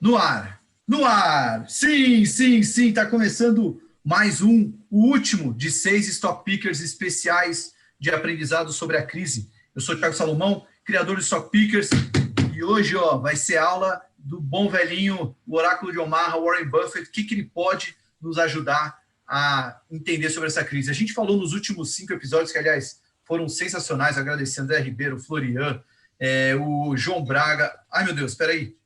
No ar, no ar, sim, sim, sim, está começando mais o último de 6 Stock Pickers especiais de aprendizado sobre a crise. Eu sou o Thiago Salomão, criador do Stock Pickers, e hoje vai ser aula do bom velhinho, o oráculo de Omaha, Warren Buffett, o que ele pode nos ajudar a entender sobre essa crise. A gente falou nos últimos 5 episódios, que aliás foram sensacionais, agradecer André Ribeiro, Florian, o João Braga. Ai meu Deus, espera aí.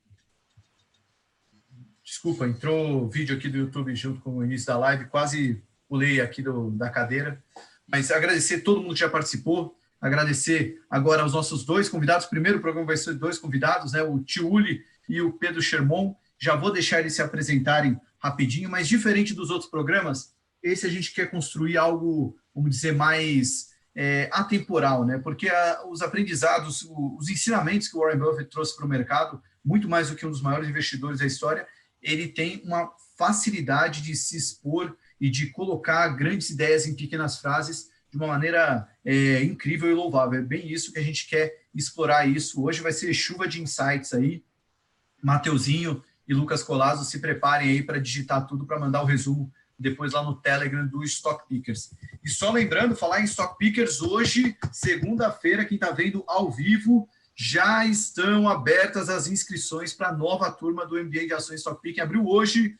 Desculpa, entrou vídeo aqui do YouTube junto com o início da live, quase pulei aqui da cadeira. Mas agradecer todo mundo que já participou, agradecer agora aos nossos 2 convidados. Primeiro o programa vai ser 2 convidados, né? O Tiuli e o Pedro Sherman. Já vou deixar eles se apresentarem rapidinho, mas diferente dos outros programas, esse a gente quer construir algo, vamos dizer, mais atemporal, né? Porque os aprendizados, os ensinamentos que o Warren Buffett trouxe para o mercado, muito mais do que um dos maiores investidores da história, ele tem uma facilidade de se expor e de colocar grandes ideias em pequenas frases de uma maneira incrível e louvável. É bem isso que a gente quer explorar isso. Hoje vai ser chuva de insights aí. Mateuzinho e Lucas Colasso, se preparem aí para digitar tudo, para mandar o resumo depois lá no Telegram do Stock Pickers. E só lembrando, falar em Stock Pickers, hoje, segunda-feira, quem está vendo ao vivo, já estão abertas as inscrições para a nova turma do MBA de Ações Stock Picking. Abriu hoje,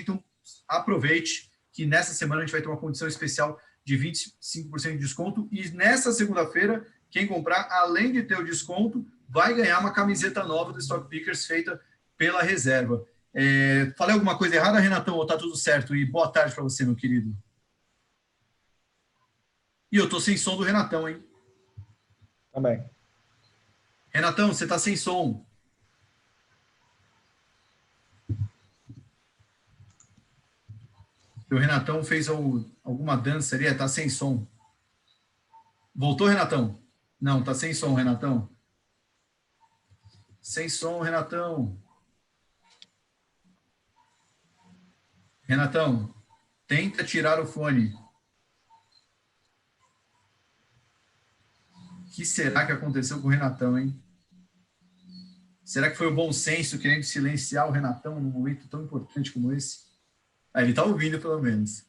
então aproveite que nessa semana a gente vai ter uma condição especial de 25% de desconto, e nessa segunda-feira, quem comprar, além de ter o desconto, vai ganhar uma camiseta nova do Stock Pickers feita pela reserva. Falei alguma coisa errada, Renatão, ou tá tudo certo? E boa tarde para você, meu querido. E eu tô sem som do Renatão, hein? Também. Renatão, você tá sem som. O Renatão fez alguma dança ali, tá sem som. Voltou, Renatão? Não, tá sem som, Renatão. Sem som, Renatão. Renatão, tenta tirar o fone. O que será que aconteceu com o Renatão, hein? Será que foi o bom senso querendo silenciar o Renatão num momento tão importante como esse? Ele está ouvindo, pelo menos.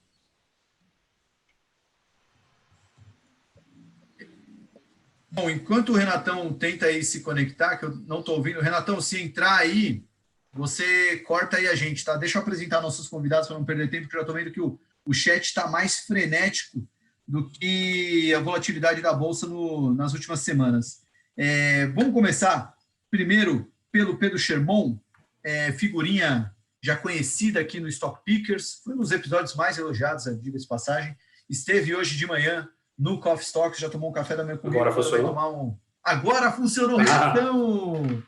Bom, enquanto o Renatão tenta aí se conectar, que eu não estou ouvindo. Renatão, se entrar aí, você corta aí a gente, tá? Deixa eu apresentar nossos convidados para não perder tempo, porque eu já estou vendo que o chat está mais frenético do que a volatilidade da Bolsa nas últimas semanas. Vamos começar primeiro pelo Pedro Sherman, figurinha já conhecida aqui no Stock Pickers, foi um dos episódios mais elogiados, diga-se de passagem. Esteve hoje de manhã no Coffee Stocks, já tomou um café da manhã comigo. Agora funcionou? Agora funcionou, Renatão!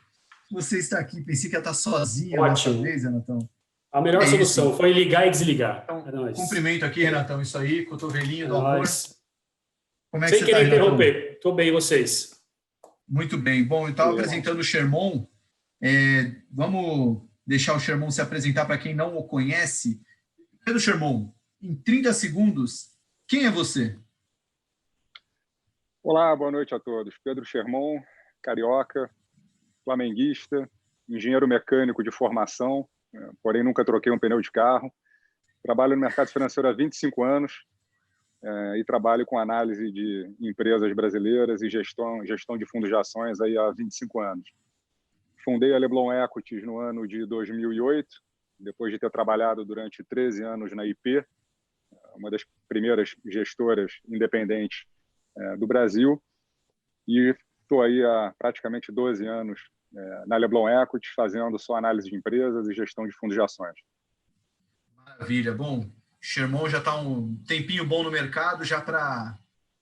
Você está aqui, pensei que ia estar sozinho dessa vez, Renatão. A melhor solução foi ligar e desligar. Então, cumprimento aqui, Renatão, isso aí, cotovelinho do amor. Como é que você está, Renatão? Sem querer interromper, estou bem, e vocês? Muito bem. Bom, eu estava apresentando o Sherman. Vamos deixar o Sherman se apresentar para quem não o conhece. Pedro Sherman, em 30 segundos, quem é você? Olá, boa noite a todos. Pedro Sherman, carioca, flamenguista, engenheiro mecânico de formação, porém nunca troquei um pneu de carro. Trabalho no mercado financeiro há 25 anos e trabalho com análise de empresas brasileiras e gestão de fundos de ações aí há 25 anos. Fundei a Leblon Equities no ano de 2008, depois de ter trabalhado durante 13 anos na IP, uma das primeiras gestoras independentes do Brasil, e estou aí há praticamente 12 anos na Leblon Equities, fazendo só análise de empresas e gestão de fundos de ações. Maravilha. Bom, Sherman já está um tempinho bom no mercado, já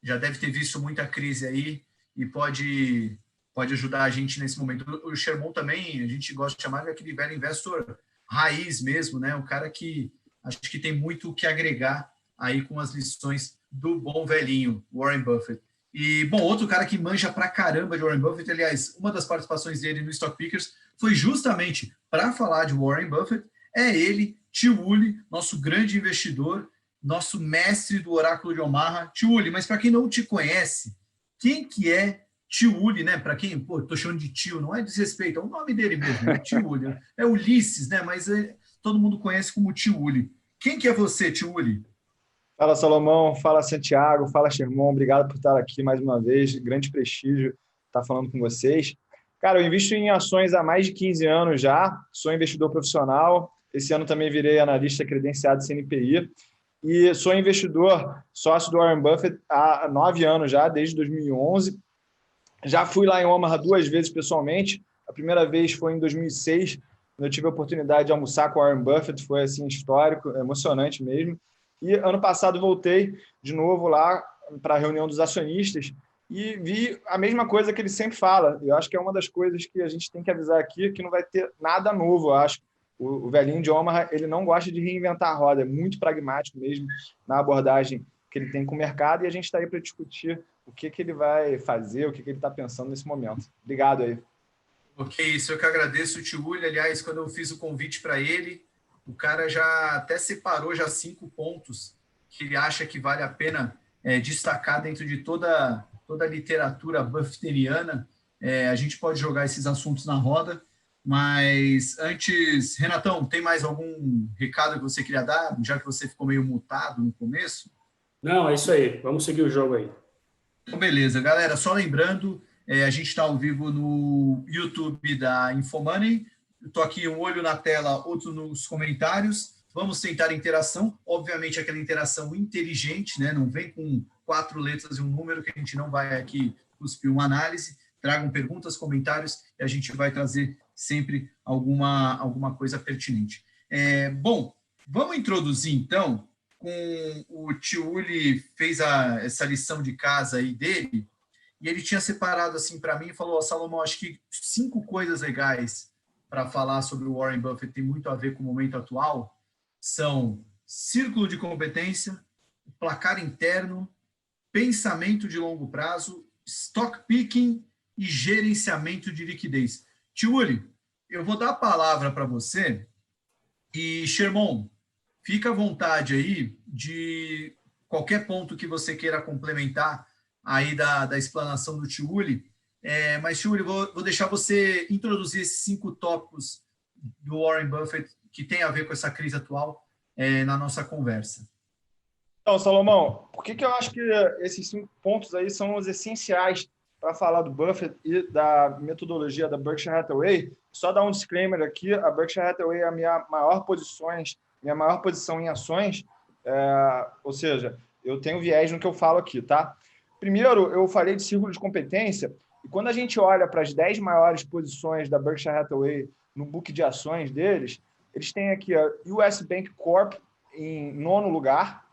deve ter visto muita crise aí e pode ajudar a gente nesse momento. O Sherman também, a gente gosta de chamar de aquele velho investor raiz mesmo, né? Um cara que acho que tem muito o que agregar aí com as lições do bom velhinho, Warren Buffett. E, bom, outro cara que manja pra caramba de Warren Buffett, aliás, uma das participações dele no Stock Pickers foi justamente para falar de Warren Buffett, ele, Tiuli, nosso grande investidor, nosso mestre do oráculo de Omaha. Tiuli, mas para quem não te conhece, quem que é Tiuli, né? Para quem, pô, tô chamando de tio, não é desrespeito, é o nome dele mesmo, é Tiuli. É Ulisses, né? Mas todo mundo conhece como Tiuli. Quem que é você, Tiuli? Fala, Salomão. Fala, Santiago. Fala, Sherman. Obrigado por estar aqui mais uma vez. Grande prestígio estar falando com vocês. Cara, eu invisto em ações há mais de 15 anos já. Sou investidor profissional. Esse ano também virei analista credenciado CNPI. E sou investidor, sócio do Warren Buffett há 9 anos já, desde 2011. Já fui lá em Omaha 2 vezes pessoalmente. A primeira vez foi em 2006, quando eu tive a oportunidade de almoçar com o Warren Buffett. Foi assim, histórico, emocionante mesmo. E ano passado voltei de novo lá para a reunião dos acionistas e vi a mesma coisa que ele sempre fala. Eu acho que é uma das coisas que a gente tem que avisar aqui, que não vai ter nada novo, eu acho. O velhinho de Omaha, ele não gosta de reinventar a roda, é muito pragmático mesmo na abordagem que ele tem com o mercado, e a gente está aí para discutir o que ele vai fazer, o que ele está pensando nesse momento. Obrigado aí. Ok, isso eu que agradeço, Tiuli. Aliás, quando eu fiz o convite para ele, o cara já até separou já 5 pontos que ele acha que vale a pena destacar dentro de toda a literatura buffetteriana. A gente pode jogar esses assuntos na roda, mas antes, Renatão, tem mais algum recado que você queria dar, já que você ficou meio mutado no começo? Não, é isso aí. Vamos seguir o jogo aí. Então, beleza, galera. Só lembrando, a gente está ao vivo no YouTube da Infomoney. Estou aqui um olho na tela, outro nos comentários. Vamos tentar interação. Obviamente, aquela interação inteligente, né? Não vem com 4 letras e um número, que a gente não vai aqui cuspir uma análise. Tragam perguntas, comentários, e a gente vai trazer sempre alguma coisa pertinente. Bom, vamos introduzir, então, com o Tiuli fez essa lição de casa aí dele, e ele tinha separado assim para mim e falou: Salomão, acho que 5 coisas legais para falar sobre o Warren Buffett tem muito a ver com o momento atual, são círculo de competência, placar interno, pensamento de longo prazo, stock picking e gerenciamento de liquidez. Tiuli, eu vou dar a palavra para você e, Sherman, fica à vontade aí de qualquer ponto que você queira complementar aí da explanação do Tiuli. Mas, Tiuli, vou deixar você introduzir esses 5 tópicos do Warren Buffett que tem a ver com essa crise atual na nossa conversa. Então, Salomão, por que eu acho que esses 5 pontos aí são os essenciais para falar do Buffett e da metodologia da Berkshire Hathaway? Só dar um disclaimer aqui: a Berkshire Hathaway é a minha maior posição em ações, ou seja, eu tenho viés no que eu falo aqui, tá? Primeiro, eu falei de círculo de competência, e quando a gente olha para as 10 maiores posições da Berkshire Hathaway no book de ações deles, eles têm aqui a US Bank Corp em 9º lugar,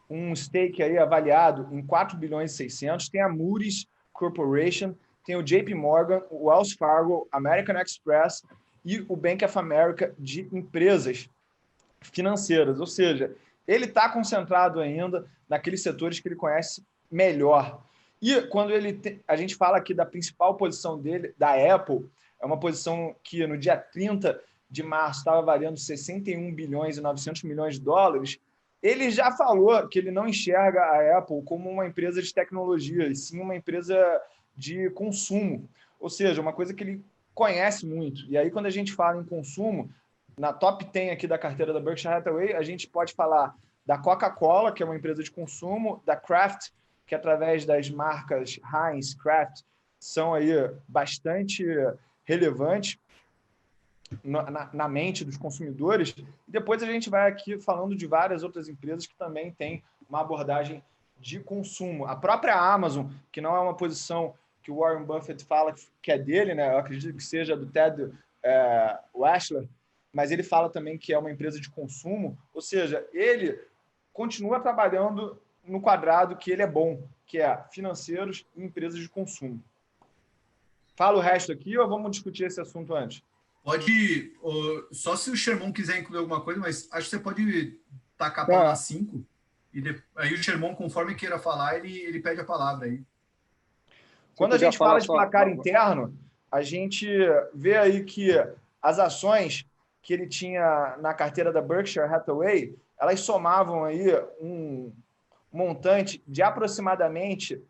um stake aí avaliado em 4 bilhões e 600, tem a Moody's Corporation, tem o JP Morgan, o Wells Fargo, American Express e o Bank of America de empresas financeiras. Ou seja, ele está concentrado ainda naqueles setores que ele conhece melhor. E quando a gente fala aqui da principal posição dele, da Apple, é uma posição que no dia 30 de março estava variando 61 bilhões e 900 milhões de dólares, ele já falou que ele não enxerga a Apple como uma empresa de tecnologia, e sim uma empresa de consumo. Ou seja, uma coisa que ele conhece muito. E aí, quando a gente fala em consumo, na top 10 aqui da carteira da Berkshire Hathaway, a gente pode falar da Coca-Cola, que é uma empresa de consumo, da Kraft, que através das marcas Heinz, Kraft, são aí bastante relevantes na mente dos consumidores. E depois a gente vai aqui falando de várias outras empresas que também têm uma abordagem de consumo. A própria Amazon, que não é uma posição que o Warren Buffett fala que é dele, né? Eu acredito que seja do Ted Weschler, mas ele fala também que é uma empresa de consumo. Ou seja, ele continua trabalhando no quadrado que ele é bom, que é financeiros e empresas de consumo. Fala o resto aqui ou vamos discutir esse assunto antes? Pode, só se o Sherman quiser incluir alguma coisa, mas acho que você pode tacar a palavra 5, e aí o Sherman, conforme queira falar, ele pede a palavra aí. Quando a gente fala de placar interno, a gente vê aí que as ações que ele tinha na carteira da Berkshire Hathaway, elas somavam aí um montante de aproximadamente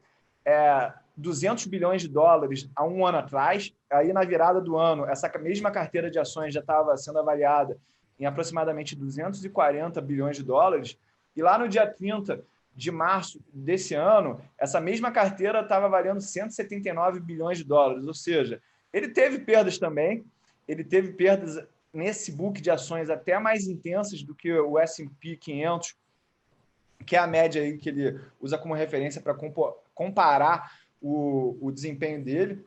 200 bilhões de dólares há um ano atrás. Aí, na virada do ano, essa mesma carteira de ações já estava sendo avaliada em aproximadamente 240 bilhões de dólares. E lá no dia 30 de março desse ano, essa mesma carteira estava valendo 179 bilhões de dólares. Ou seja, ele teve perdas também. Ele teve perdas nesse book de ações até mais intensas do que o S&P 500, que é a média aí que ele usa como referência para comparar o desempenho dele.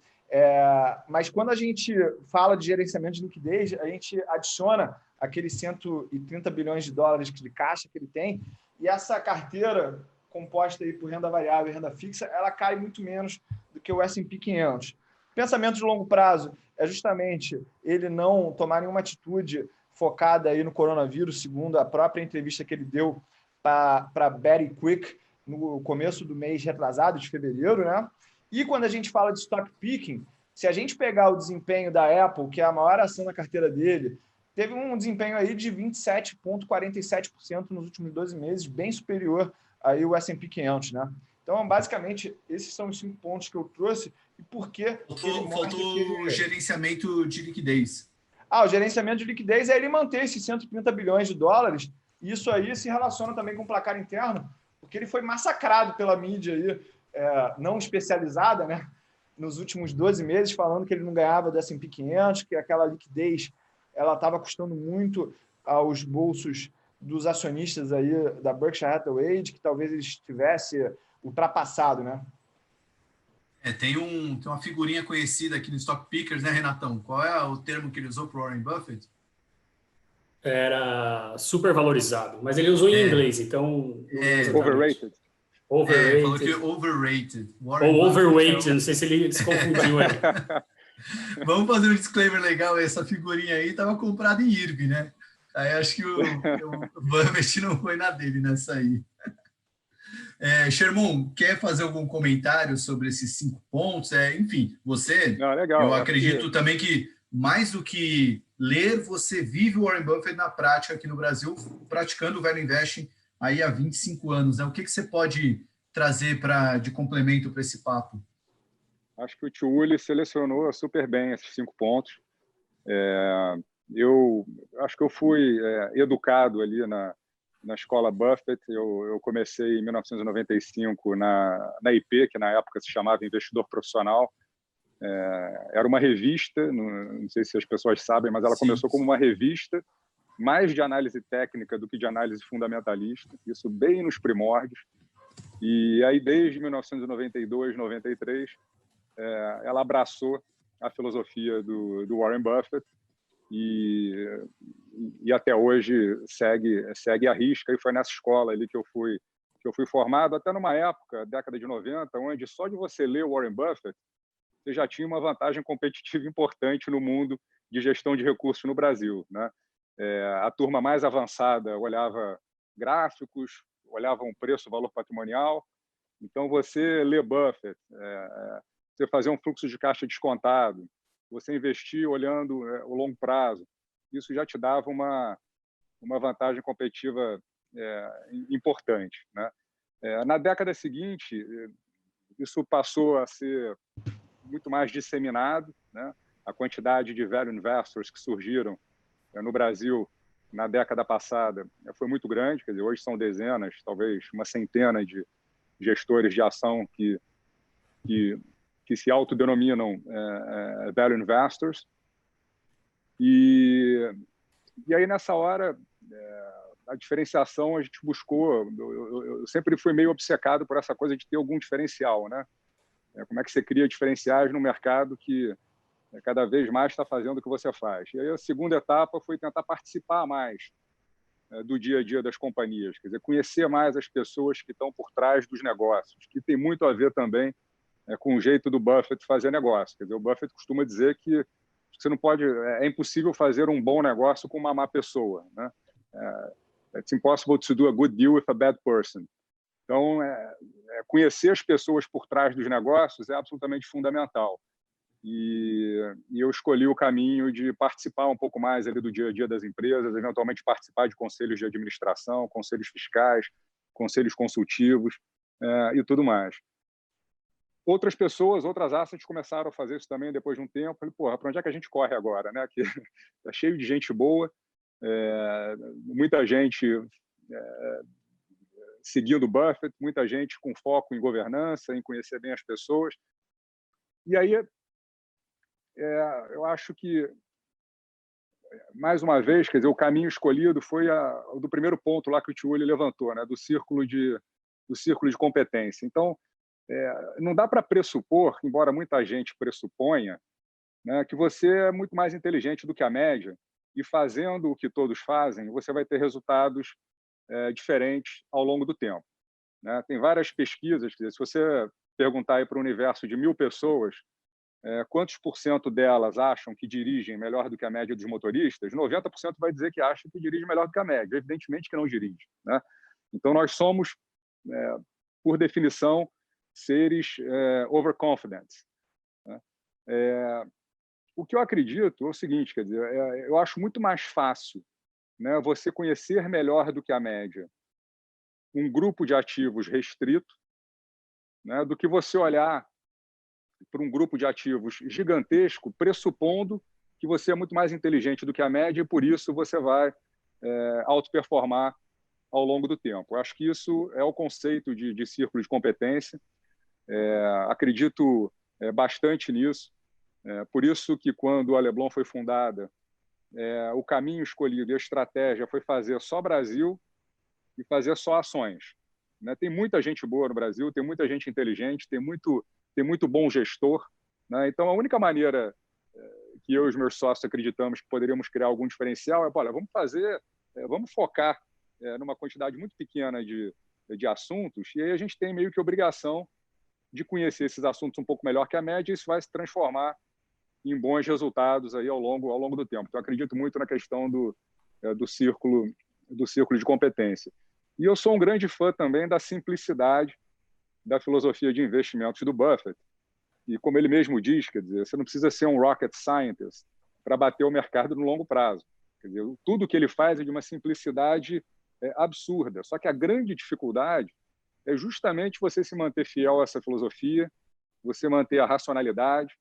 Mas quando a gente fala de gerenciamento de liquidez, a gente adiciona aqueles 130 bilhões de dólares de caixa que ele tem, e essa carteira composta aí por renda variável e renda fixa, ela cai muito menos do que o S&P 500. Pensamento de longo prazo é justamente ele não tomar nenhuma atitude focada aí no coronavírus, segundo a própria entrevista que ele deu para Betty Quick no começo do mês retrasado, de fevereiro, né? E quando a gente fala de stock picking, se a gente pegar o desempenho da Apple, que é a maior ação na carteira dele, teve um desempenho aí de 27,47% nos últimos 12 meses, bem superior aí o S&P 500, né? Então, basicamente, esses são os 5 pontos que eu trouxe e por que faltou o gerenciamento de liquidez. O gerenciamento de liquidez é ele manter esses 130 bilhões de dólares. E isso aí se relaciona também com o placar interno, porque ele foi massacrado pela mídia aí, não especializada, né, nos últimos 12 meses, falando que ele não ganhava do S&P 500, que aquela liquidez ela estava custando muito aos bolsos dos acionistas aí da Berkshire Hathaway, que talvez ele estivesse ultrapassado, né? Tem uma figurinha conhecida aqui no Stock Pickers, né, Renatão? Qual é o termo que ele usou para o Warren Buffett? Era super valorizado, mas ele usou em inglês, então... Overrated. Overrated. Falou que overrated. Ou overweight, não sei se ele se confundiu aí. Vamos fazer um disclaimer legal, essa figurinha aí estava comprada em IRB, né? Aí acho que o Buffett não foi na dele nessa aí. Sherman, quer fazer algum comentário sobre esses 5 pontos? Enfim, você, legal, eu acredito também que mais do que ler, você vive o Warren Buffett na prática aqui no Brasil, praticando o Value Investing aí há 25 anos. Né? O que você pode trazer de complemento para esse papo? Acho que o tio Uli selecionou super bem esses 5 pontos. Eu acho que eu fui educado ali na escola Buffett. Eu comecei em 1995 na IP, que na época se chamava Investidor Profissional. Era uma revista, não sei se as pessoas sabem, mas ela começou como uma revista mais de análise técnica do que de análise fundamentalista, isso bem nos primórdios. E aí, desde 1992, 93, ela abraçou a filosofia do Warren Buffett e até hoje segue à risca. E foi nessa escola ali que eu fui formado, até numa época, década de 90, onde só de você ler o Warren Buffett, você já tinha uma vantagem competitiva importante no mundo de gestão de recursos no Brasil, né? A turma mais avançada olhava gráficos, olhava um preço, valor patrimonial. Então, você lê Buffett, você fazer um fluxo de caixa descontado, você investir olhando o longo prazo, isso já te dava uma vantagem competitiva importante, né? Na década seguinte, isso passou a ser muito mais disseminado, né? A quantidade de value investors que surgiram no Brasil na década passada foi muito grande, quer dizer, hoje são dezenas, talvez uma centena de gestores de ação que se autodenominam value investors. E aí, nessa hora, a diferenciação a gente buscou. Eu sempre fui meio obcecado por essa coisa de ter algum diferencial, né? Como é que você cria diferenciais no mercado que cada vez mais está fazendo o que você faz. E aí a segunda etapa foi tentar participar mais do dia a dia das companhias, quer dizer, conhecer mais as pessoas que estão por trás dos negócios, que tem muito a ver também com o jeito do Buffett fazer negócio. Quer dizer, o Buffett costuma dizer que você não pode, é impossível fazer um bom negócio com uma má pessoa, né? It's impossible to do a good deal with a bad person. Então, conhecer as pessoas por trás dos negócios é absolutamente fundamental. E eu escolhi o caminho de participar um pouco mais ali do dia a dia das empresas, eventualmente participar de conselhos de administração, conselhos fiscais, conselhos consultivos e tudo mais. Outras pessoas, outras assets começaram a fazer isso também depois de um tempo. Falei, porra, para onde é que a gente corre agora, né? Que tá cheio de gente boa, muita gente seguindo o Buffett, muita gente com foco em governança, em conhecer bem as pessoas. E aí, eu acho que, mais uma vez, quer dizer, o caminho escolhido foi o do primeiro ponto lá que o Tiuli levantou, né? do círculo de competência. Então, não dá para pressupor, embora muita gente pressuponha, né, que você é muito mais inteligente do que a média, e fazendo o que todos fazem, você vai ter resultados diferentes ao longo do tempo. Né? Tem várias pesquisas, quer dizer, se você perguntar aí para o universo de 1.000 pessoas, quantos % delas acham que dirigem melhor do que a média dos motoristas, 90% vai dizer que acha que dirige melhor do que a média. Evidentemente que não dirige. Né? Então, nós somos, por definição, seres overconfident. Né? O que eu acredito é o seguinte, quer dizer, eu acho muito mais fácil, né, você conhecer melhor do que a média um grupo de ativos restrito, né, do que você olhar para um grupo de ativos gigantesco, pressupondo que você é muito mais inteligente do que a média e, por isso, você vai autoperformar ao longo do tempo. Eu acho que isso é o conceito de círculo de competência. Acredito bastante nisso. Por isso que, quando a Leblon foi fundada, o caminho escolhido e a estratégia foi fazer só Brasil e fazer só ações. Né? Tem muita gente boa no Brasil, tem muita gente inteligente, tem muito bom gestor. Né? Então, a única maneira que eu e os meus sócios acreditamos que poderíamos criar algum diferencial é, olha, vamos focar numa quantidade muito pequena de assuntos, e aí a gente tem meio que obrigação de conhecer esses assuntos um pouco melhor que a média, e isso vai se transformar em bons resultados aí ao longo do tempo. Então, acredito muito na questão do círculo de competência. E eu sou um grande fã também da simplicidade da filosofia de investimentos do Buffett. E, como ele mesmo diz, quer dizer, você não precisa ser um rocket scientist para bater o mercado no longo prazo. Quer dizer, tudo que ele faz é de uma simplicidade absurda. Só que a grande dificuldade é justamente você se manter fiel a essa filosofia, você manter a racionalidade,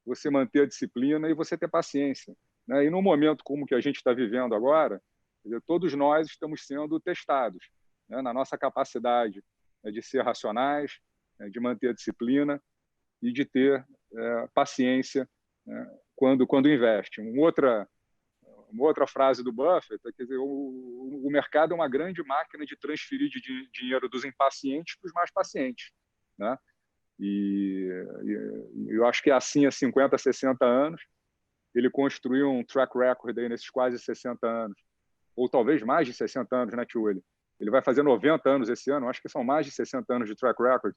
você manter a disciplina e você ter paciência. Né? E num momento como que a gente está vivendo agora, quer dizer, todos nós estamos sendo testados, né? na nossa capacidade de ser racionais, de manter a disciplina e de ter paciência quando investe. Uma outra frase do Buffett é, quer dizer, o mercado é uma grande máquina de transferir dinheiro dos impacientes para os mais pacientes. Né? E eu acho que é assim há 50, 60 anos. Ele construiu um track record aí nesses quase 60 anos, ou talvez mais de 60 anos, né, Tio Willi? Ele vai fazer 90 anos esse ano, acho que são mais de 60 anos de track record.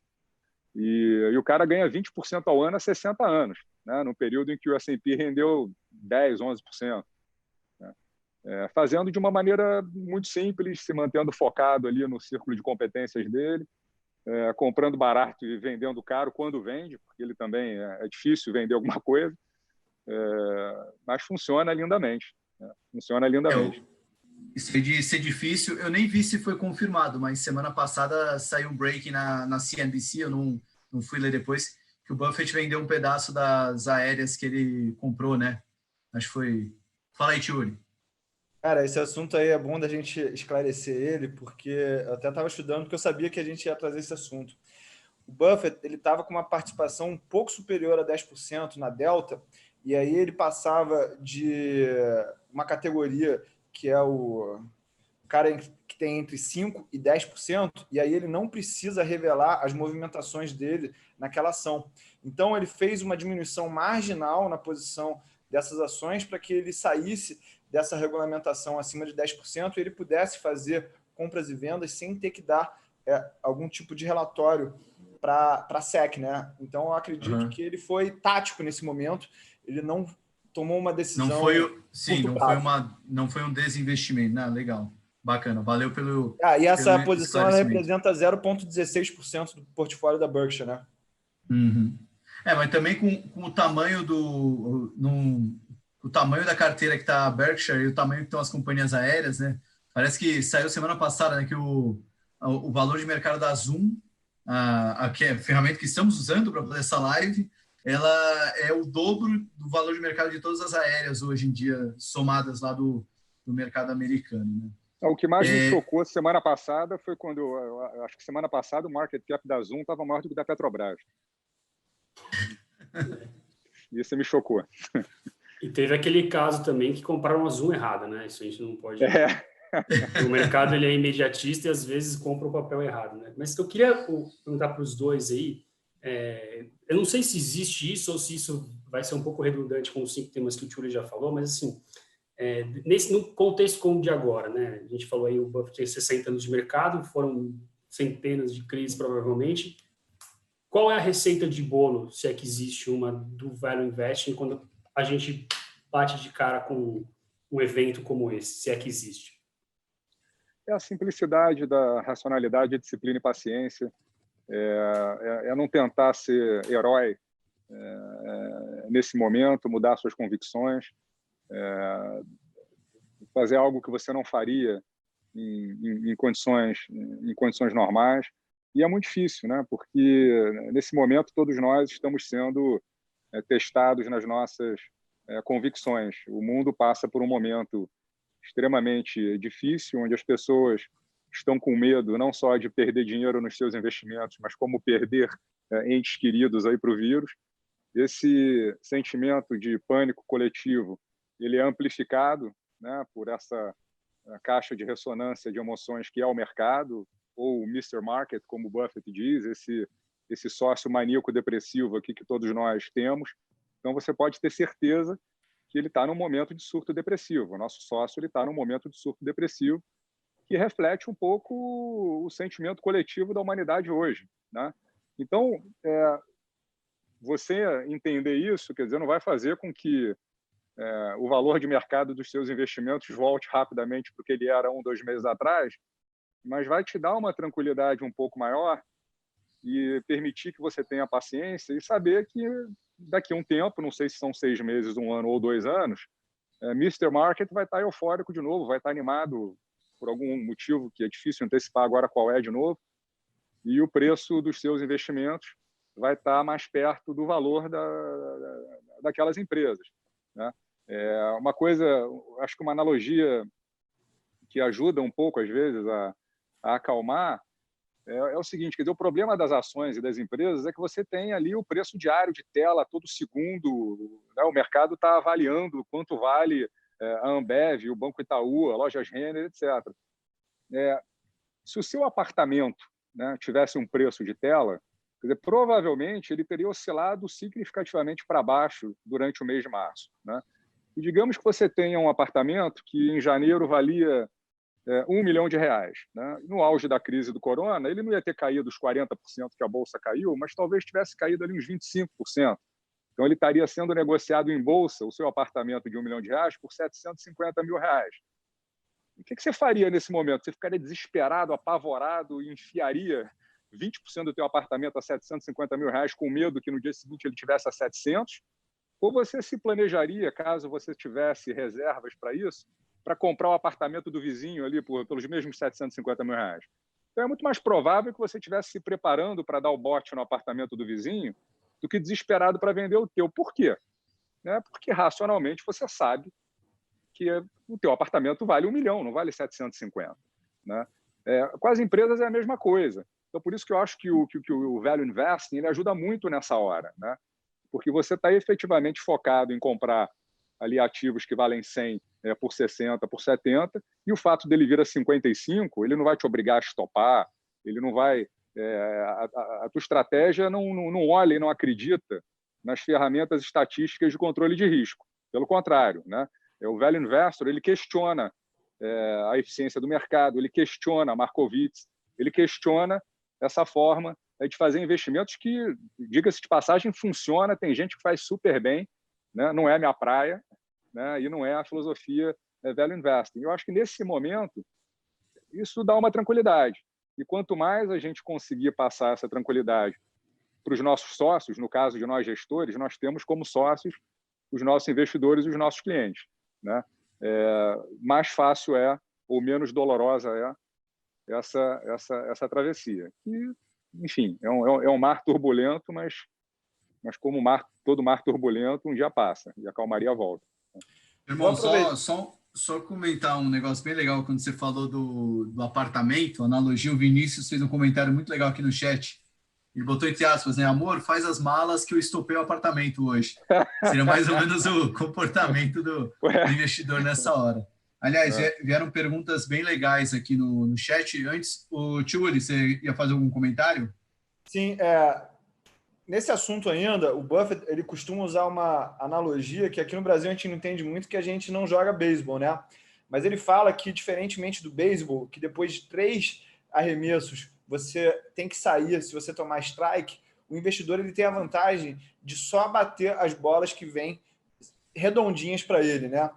E o cara ganha 20% ao ano há 60 anos, né, no período em que o S&P rendeu 10%, 11%. Né? Fazendo de uma maneira muito simples, se mantendo focado ali no círculo de competências dele, comprando barato e vendendo caro quando vende, porque ele também é difícil vender alguma coisa, mas funciona lindamente. Né? Funciona lindamente. Isso de ser difícil, eu nem vi se foi confirmado, mas semana passada saiu um break na CNBC, eu não fui ler depois, que o Buffett vendeu um pedaço das aéreas que ele comprou, né? Acho que foi... Fala aí, Tiuri. Cara, esse assunto aí é bom da gente esclarecer ele, porque eu até estava estudando, porque eu sabia que a gente ia trazer esse assunto. O Buffett ele estava com uma participação um pouco superior a 10% na Delta, e aí ele passava de uma categoria que é o cara que tem entre 5% e 10%, e aí ele não precisa revelar as movimentações dele naquela ação. Então, ele fez uma diminuição marginal na posição dessas ações para que ele saísse dessa regulamentação acima de 10% e ele pudesse fazer compras e vendas sem ter que dar algum tipo de relatório para a SEC. Né? Então, eu acredito que ele foi tático nesse momento, ele não tomou uma decisão... Não foi um desinvestimento. Não, legal, bacana, valeu pelo... e essa posição ela representa 0,16% do portfólio da Berkshire, né? Uhum. Mas também com o tamanho o tamanho da carteira que está a Berkshire e o tamanho que estão as companhias aéreas, né? Parece que saiu semana passada, né, que o valor de mercado da Zoom a ferramenta que estamos usando para fazer essa live, ela é o dobro do valor de mercado de todas as aéreas hoje em dia, somadas lá do mercado americano, né? O que mais me chocou semana passada foi quando, acho que semana passada, o market cap da Zoom estava maior do que o da Petrobras. Isso me chocou. E teve aquele caso também que compraram a Zoom errada, né? Isso a gente não pode... O mercado ele é imediatista e às vezes compra o papel errado, né? Mas eu queria perguntar para os dois aí, eu não sei se existe isso ou se isso vai ser um pouco redundante com os 5 temas que o Túlio já falou, mas assim, no contexto como o de agora, né? A gente falou aí, o Buffett tem 60 anos de mercado, foram centenas de crises provavelmente. Qual é a receita de bolo, se é que existe uma, do Value Investing quando a gente bate de cara com um evento como esse, se é que existe? É a simplicidade da racionalidade, disciplina e paciência. É não tentar ser herói nesse momento, mudar suas convicções, fazer algo que você não faria em condições normais. E é muito difícil, né? Porque nesse momento todos nós estamos sendo testados nas nossas convicções. O mundo passa por um momento extremamente difícil, onde as pessoas estão com medo não só de perder dinheiro nos seus investimentos, mas como perder entes queridos aí para o vírus. Esse sentimento de pânico coletivo, ele é amplificado, né, por essa caixa de ressonância de emoções que é o mercado, ou o Mr. Market, como o Buffett diz, esse sócio maníaco depressivo aqui que todos nós temos. Então, você pode ter certeza que ele está num momento de surto depressivo. O nosso sócio está num momento de surto depressivo que reflete um pouco o sentimento coletivo da humanidade hoje, né? Então, você entender isso, quer dizer, não vai fazer com que o valor de mercado dos seus investimentos volte rapidamente para o que ele era 1, 2 meses atrás, mas vai te dar uma tranquilidade um pouco maior e permitir que você tenha paciência e saber que daqui a um tempo, não sei se são 6 meses, 1 ano ou 2 anos, Mr. Market vai estar eufórico de novo, vai estar animado por algum motivo que é difícil antecipar agora qual é de novo, e o preço dos seus investimentos vai estar mais perto do valor daquelas empresas, né? Uma coisa, acho que uma analogia que ajuda um pouco, às vezes, a acalmar é o seguinte, quer dizer, o problema das ações e das empresas é que você tem ali o preço diário de tela todo segundo, né? O mercado está avaliando quanto vale a Ambev, o Banco Itaú, a Lojas Renner, etc. Se o seu apartamento, né, tivesse um preço de tela, quer dizer, provavelmente ele teria oscilado significativamente para baixo durante o mês de março, né? E digamos que você tenha um apartamento que em janeiro valia R$1 milhão, né? No auge da crise do corona, ele não ia ter caído os 40% que a bolsa caiu, mas talvez tivesse caído ali uns 25%. Então, ele estaria sendo negociado em bolsa, o seu apartamento de R$1 milhão, por R$750 mil. O que você faria nesse momento? Você ficaria desesperado, apavorado e enfiaria 20% do teu apartamento a R$750 mil com medo que no dia seguinte ele tivesse a 700? Ou você se planejaria, caso você tivesse reservas para isso, para comprar o apartamento do vizinho ali pelos mesmos R$750 mil? Então, é muito mais provável que você estivesse se preparando para dar o bote no apartamento do vizinho do que desesperado para vender o teu. Por quê? Porque, racionalmente, você sabe que o teu apartamento vale R$1 milhão, não vale 750, né? Com as empresas é a mesma coisa. Então, por isso que eu acho que o Value Investing ele ajuda muito nessa hora, né? Porque você está efetivamente focado em comprar ali ativos que valem 100 por 60, por 70, e o fato dele vir a 55, ele não vai te obrigar a estopar, ele não vai... a tua estratégia não olha e não acredita nas ferramentas estatísticas de controle de risco. Pelo contrário, né? O Value Investor ele questiona a eficiência do mercado, ele questiona a Markowitz, ele questiona essa forma de fazer investimentos que, diga-se de passagem, funciona, tem gente que faz super bem, né? Não é a minha praia, né? E não é a filosofia Value Investing. Eu acho que, nesse momento, isso dá uma tranquilidade. E quanto mais a gente conseguir passar essa tranquilidade para os nossos sócios, no caso de nós gestores, nós temos como sócios os nossos investidores e os nossos clientes, né? Mais fácil ou menos dolorosa essa travessia. E enfim, é um mar turbulento, mas como todo mar turbulento, um dia passa e a calmaria volta. Irmão, só comentar um negócio bem legal quando você falou do apartamento, analogia, o Vinícius fez um comentário muito legal aqui no chat. Ele botou entre aspas, né? Amor, faz as malas que eu estopei o apartamento hoje. Seria mais ou menos o comportamento do investidor nessa hora. Aliás, vieram perguntas bem legais aqui no chat. Antes, o Tiuli, você ia fazer algum comentário? Sim, nesse assunto ainda, o Buffett ele costuma usar uma analogia que aqui no Brasil a gente não entende muito, que a gente não joga beisebol, né? Mas ele fala que, diferentemente do beisebol, que depois de 3 arremessos você tem que sair se você tomar strike, o investidor ele tem a vantagem de só bater as bolas que vêm redondinhas para ele, né?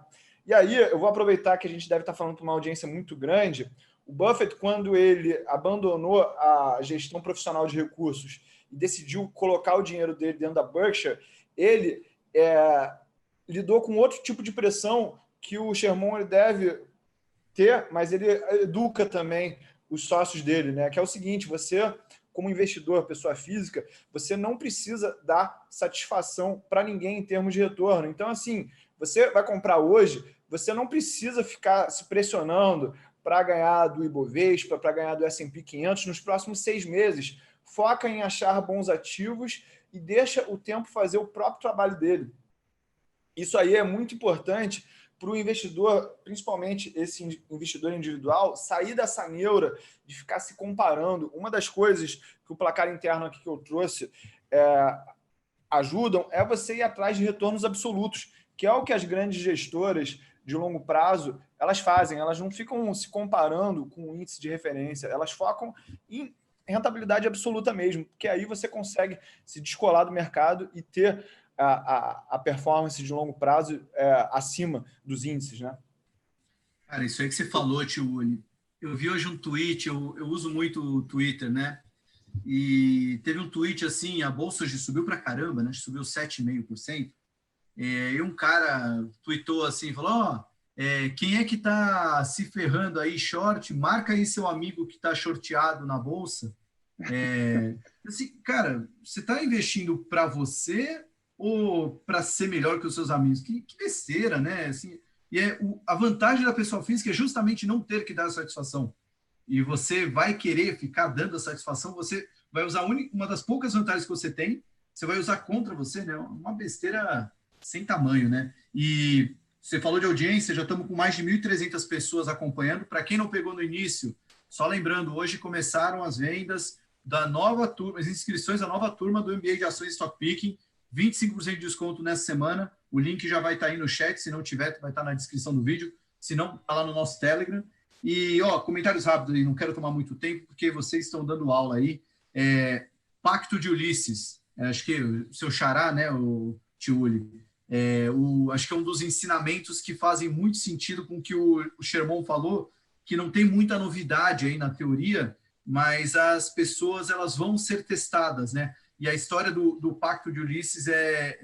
E aí, eu vou aproveitar que a gente deve estar falando para uma audiência muito grande. O Buffett, quando ele abandonou a gestão profissional de recursos e decidiu colocar o dinheiro dele dentro da Berkshire, ele lidou com outro tipo de pressão que o Sherman ele deve ter, mas ele educa também os sócios dele, né? Que é o seguinte, você, como investidor, pessoa física, você não precisa dar satisfação para ninguém em termos de retorno. Então, assim, você vai comprar hoje, você não precisa ficar se pressionando para ganhar do Ibovespa, para ganhar do S&P 500 nos próximos 6 meses. Foca em achar bons ativos e deixa o tempo fazer o próprio trabalho dele. Isso aí é muito importante para o investidor, principalmente esse investidor individual, sair dessa neura de ficar se comparando. Uma das coisas que o placar interno aqui que eu trouxe ajudam é você ir atrás de retornos absolutos, que é o que as grandes gestoras de longo prazo elas fazem. Elas não ficam se comparando com o índice de referência, elas focam em rentabilidade absoluta mesmo, porque aí você consegue se descolar do mercado e ter a performance de longo prazo acima dos índices, né? Cara, isso aí que você falou, tio Uli. Eu vi hoje um tweet, eu uso muito o Twitter, né? E teve um tweet assim, a bolsa hoje subiu pra caramba, né? Subiu 7,5%. E um cara tweetou assim, falou, quem é que tá se ferrando aí, short? Marca aí seu amigo que tá shorteado na bolsa. Assim, cara, você tá investindo para você ou para ser melhor que os seus amigos? Que besteira, né? Assim, e a vantagem da pessoa física é justamente não ter que dar satisfação. E você vai querer ficar dando a satisfação, você vai usar uma das poucas vantagens que você tem, você vai usar contra você, né? Uma besteira sem tamanho, né? E você falou de audiência, já estamos com mais de 1.300 pessoas acompanhando. Para quem não pegou no início, só lembrando, hoje começaram as vendas da nova turma, as inscrições da nova turma do MBA de Ações Stock Picking, 25% de desconto nessa semana. O link já vai estar aí no chat, se não tiver, vai estar na descrição do vídeo, se não, está lá no nosso Telegram. E, comentários rápidos aí, não quero tomar muito tempo, porque vocês estão dando aula aí. Pacto de Ulisses, acho que o seu xará, né, o Tiuli, acho que é um dos ensinamentos que fazem muito sentido com o que o Sherman falou, que não tem muita novidade aí na teoria, mas as pessoas elas vão ser testadas, né? E a história do Pacto de Ulisses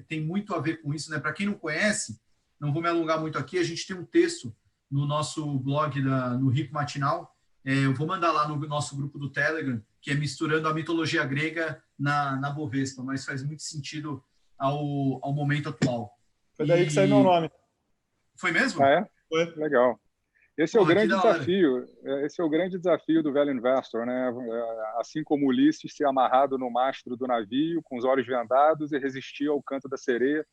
tem muito a ver com isso, né? Para quem não conhece, não vou me alongar muito aqui, a gente tem um texto no nosso blog no Rico Matinal, eu vou mandar lá no nosso grupo do Telegram, que é misturando a mitologia grega na Bovespa, mas faz muito sentido ao momento atual. Foi daí que saiu meu nome. Foi mesmo? Foi. Legal. Esse é o grande desafio. Esse é o grande desafio do velho investor, né? Assim como Ulisses ser amarrado no mastro do navio, com os olhos vendados e resistir ao canto da sereia.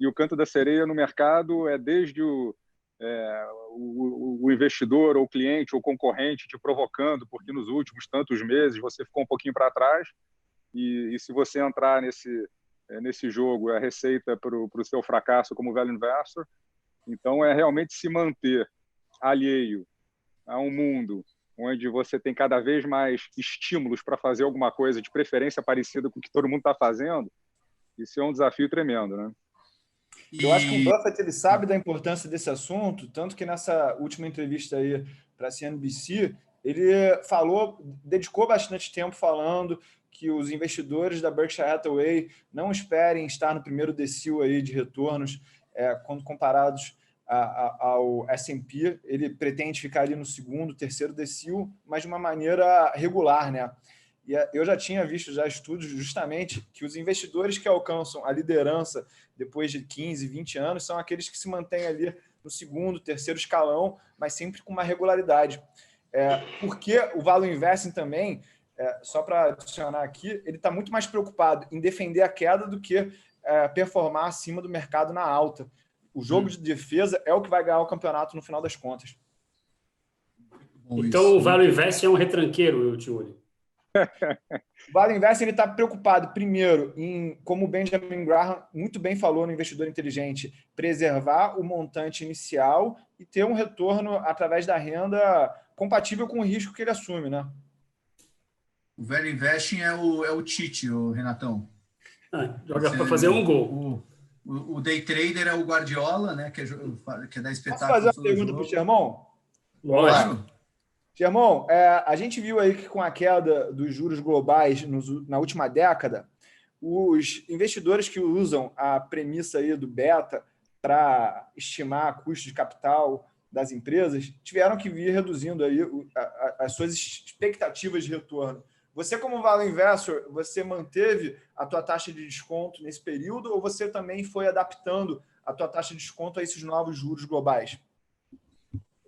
E o canto da sereia no mercado é desde o investidor ou cliente ou concorrente te provocando, porque nos últimos tantos meses você ficou um pouquinho para trás. E se você entrar nesse jogo, é a receita para o seu fracasso como velho investor. Então, é realmente se manter alheio a um mundo onde você tem cada vez mais estímulos para fazer alguma coisa, de preferência parecida com o que todo mundo está fazendo. Isso é um desafio tremendo, né? Eu acho que o Buffett ele sabe da importância desse assunto, tanto que nessa última entrevista aí para a CNBC, ele dedicou bastante tempo falando que os investidores da Berkshire Hathaway não esperem estar no primeiro decil aí de retornos quando comparados ao S&P. Ele pretende ficar ali no segundo, terceiro decil, mas de uma maneira regular, né? E eu já tinha visto já estudos justamente que os investidores que alcançam a liderança depois de 15, 20 anos são aqueles que se mantêm ali no segundo, terceiro escalão, mas sempre com uma regularidade. Porque o Value Investing também, só para adicionar aqui, ele está muito mais preocupado em defender a queda do que performar acima do mercado na alta. O jogo de defesa é o que vai ganhar o campeonato no final das contas. Então, o Value Investing é um retranqueiro, Tiuri. O Value Investing está preocupado, primeiro, em, como o Benjamin Graham muito bem falou no Investidor Inteligente, preservar o montante inicial e ter um retorno através da renda compatível com o risco que ele assume, né? O Value Investing é o Tite, o Renatão. Joga para fazer um gol. O day trader é o Guardiola, né? Que é da espetáculo. Posso fazer uma pergunta para o Germão? Lógico. Germão, a gente viu aí que com a queda dos juros globais na última década, os investidores que usam a premissa aí do beta para estimar custo de capital das empresas tiveram que vir reduzindo aí as suas expectativas de retorno. Você, como Value Investor, você manteve a tua taxa de desconto nesse período ou você também foi adaptando a tua taxa de desconto a esses novos juros globais?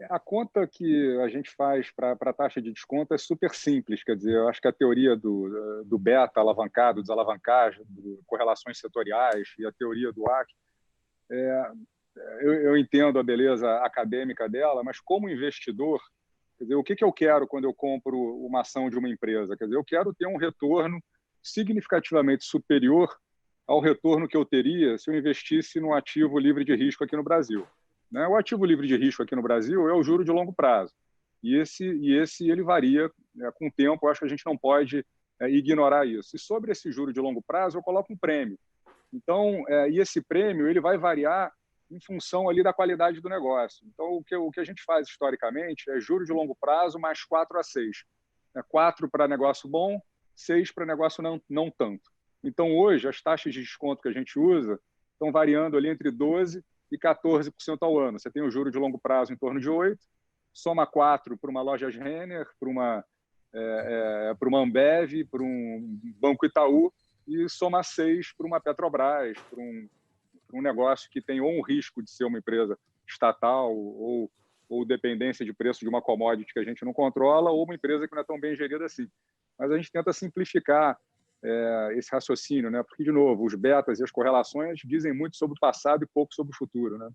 A conta que a gente faz para a taxa de desconto é super simples, quer dizer, eu acho que a teoria do beta alavancado, desalavancagem, correlações setoriais e a teoria do AC, eu entendo a beleza acadêmica dela, mas como investidor, quer dizer, o que eu quero quando eu compro uma ação de uma empresa? Quer dizer, eu quero ter um retorno significativamente superior ao retorno que eu teria se eu investisse num ativo livre de risco aqui no Brasil. O ativo livre de risco aqui no Brasil é o juro de longo prazo. E esse ele varia com o tempo, eu acho que a gente não pode ignorar isso. E sobre esse juro de longo prazo, eu coloco um prêmio. Então, e esse prêmio ele vai variar em função ali da qualidade do negócio. Então, o que a gente faz historicamente é juro de longo prazo mais 4 a 6. 4 para negócio bom, 6 para negócio não tanto. Então, hoje, as taxas de desconto que a gente usa estão variando ali entre 12% e 14% ao ano. Você tem o juro de longo prazo em torno de 8%, soma 4 para uma loja Renner, para uma Ambev, para um Banco Itaú, e soma 6 para uma Petrobras, para um negócio que tem ou um risco de ser uma empresa estatal ou dependência de preço de uma commodity que a gente não controla, ou uma empresa que não é tão bem gerida assim. Mas a gente tenta simplificar esse raciocínio, né? Porque, de novo, os betas e as correlações dizem muito sobre o passado e pouco sobre o futuro, né?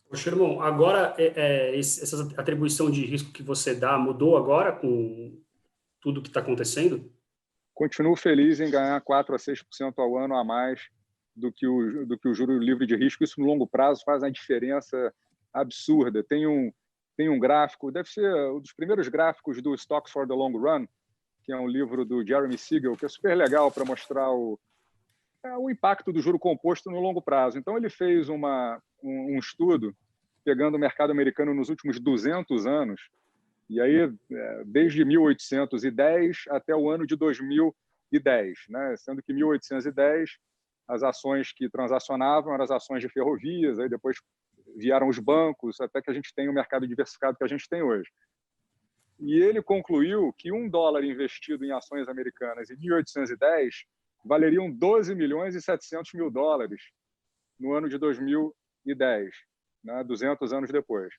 Poxa, irmão, agora essa atribuição de risco que você dá mudou agora com tudo que está acontecendo? Continuo feliz em ganhar 4 a 6% ao ano a mais do que o juro livre de risco. Isso, no longo prazo, faz uma diferença absurda. Tem um gráfico, deve ser um dos primeiros gráficos do Stocks for the Long Run, que é um livro do Jeremy Siegel, que é super legal para mostrar o impacto do juro composto no longo prazo. Então, ele fez um estudo pegando o mercado americano nos últimos 200 anos, e aí desde 1810 até o ano de 2010, né? Sendo que 1810 as ações que transacionavam eram as ações de ferrovias, aí depois vieram os bancos, até que a gente tem o mercado diversificado que a gente tem hoje. E ele concluiu que $1 investido em ações americanas em 1810 valeriam 12 milhões e 700 mil dólares no ano de 2010, né, 200 anos depois.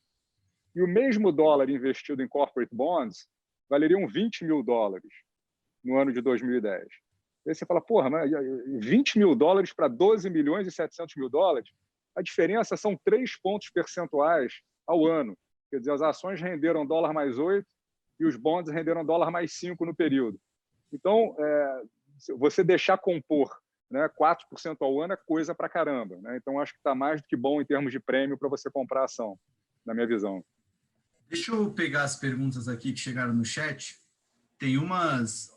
E o mesmo dólar investido em corporate bonds valeriam 20 mil dólares no ano de 2010. Aí você fala, porra, mas 20 mil dólares para 12 milhões e 700 mil dólares? A diferença são 3 pontos percentuais ao ano. Quer dizer, as ações renderam dólar mais 8 e os bonds renderam dólar mais 5 no período. Então, você deixar compor, né, 4% ao ano é coisa pra caramba, né? Então, acho que está mais do que bom em termos de prêmio para você comprar ação, na minha visão. Deixa eu pegar as perguntas aqui que chegaram no chat. Tem umas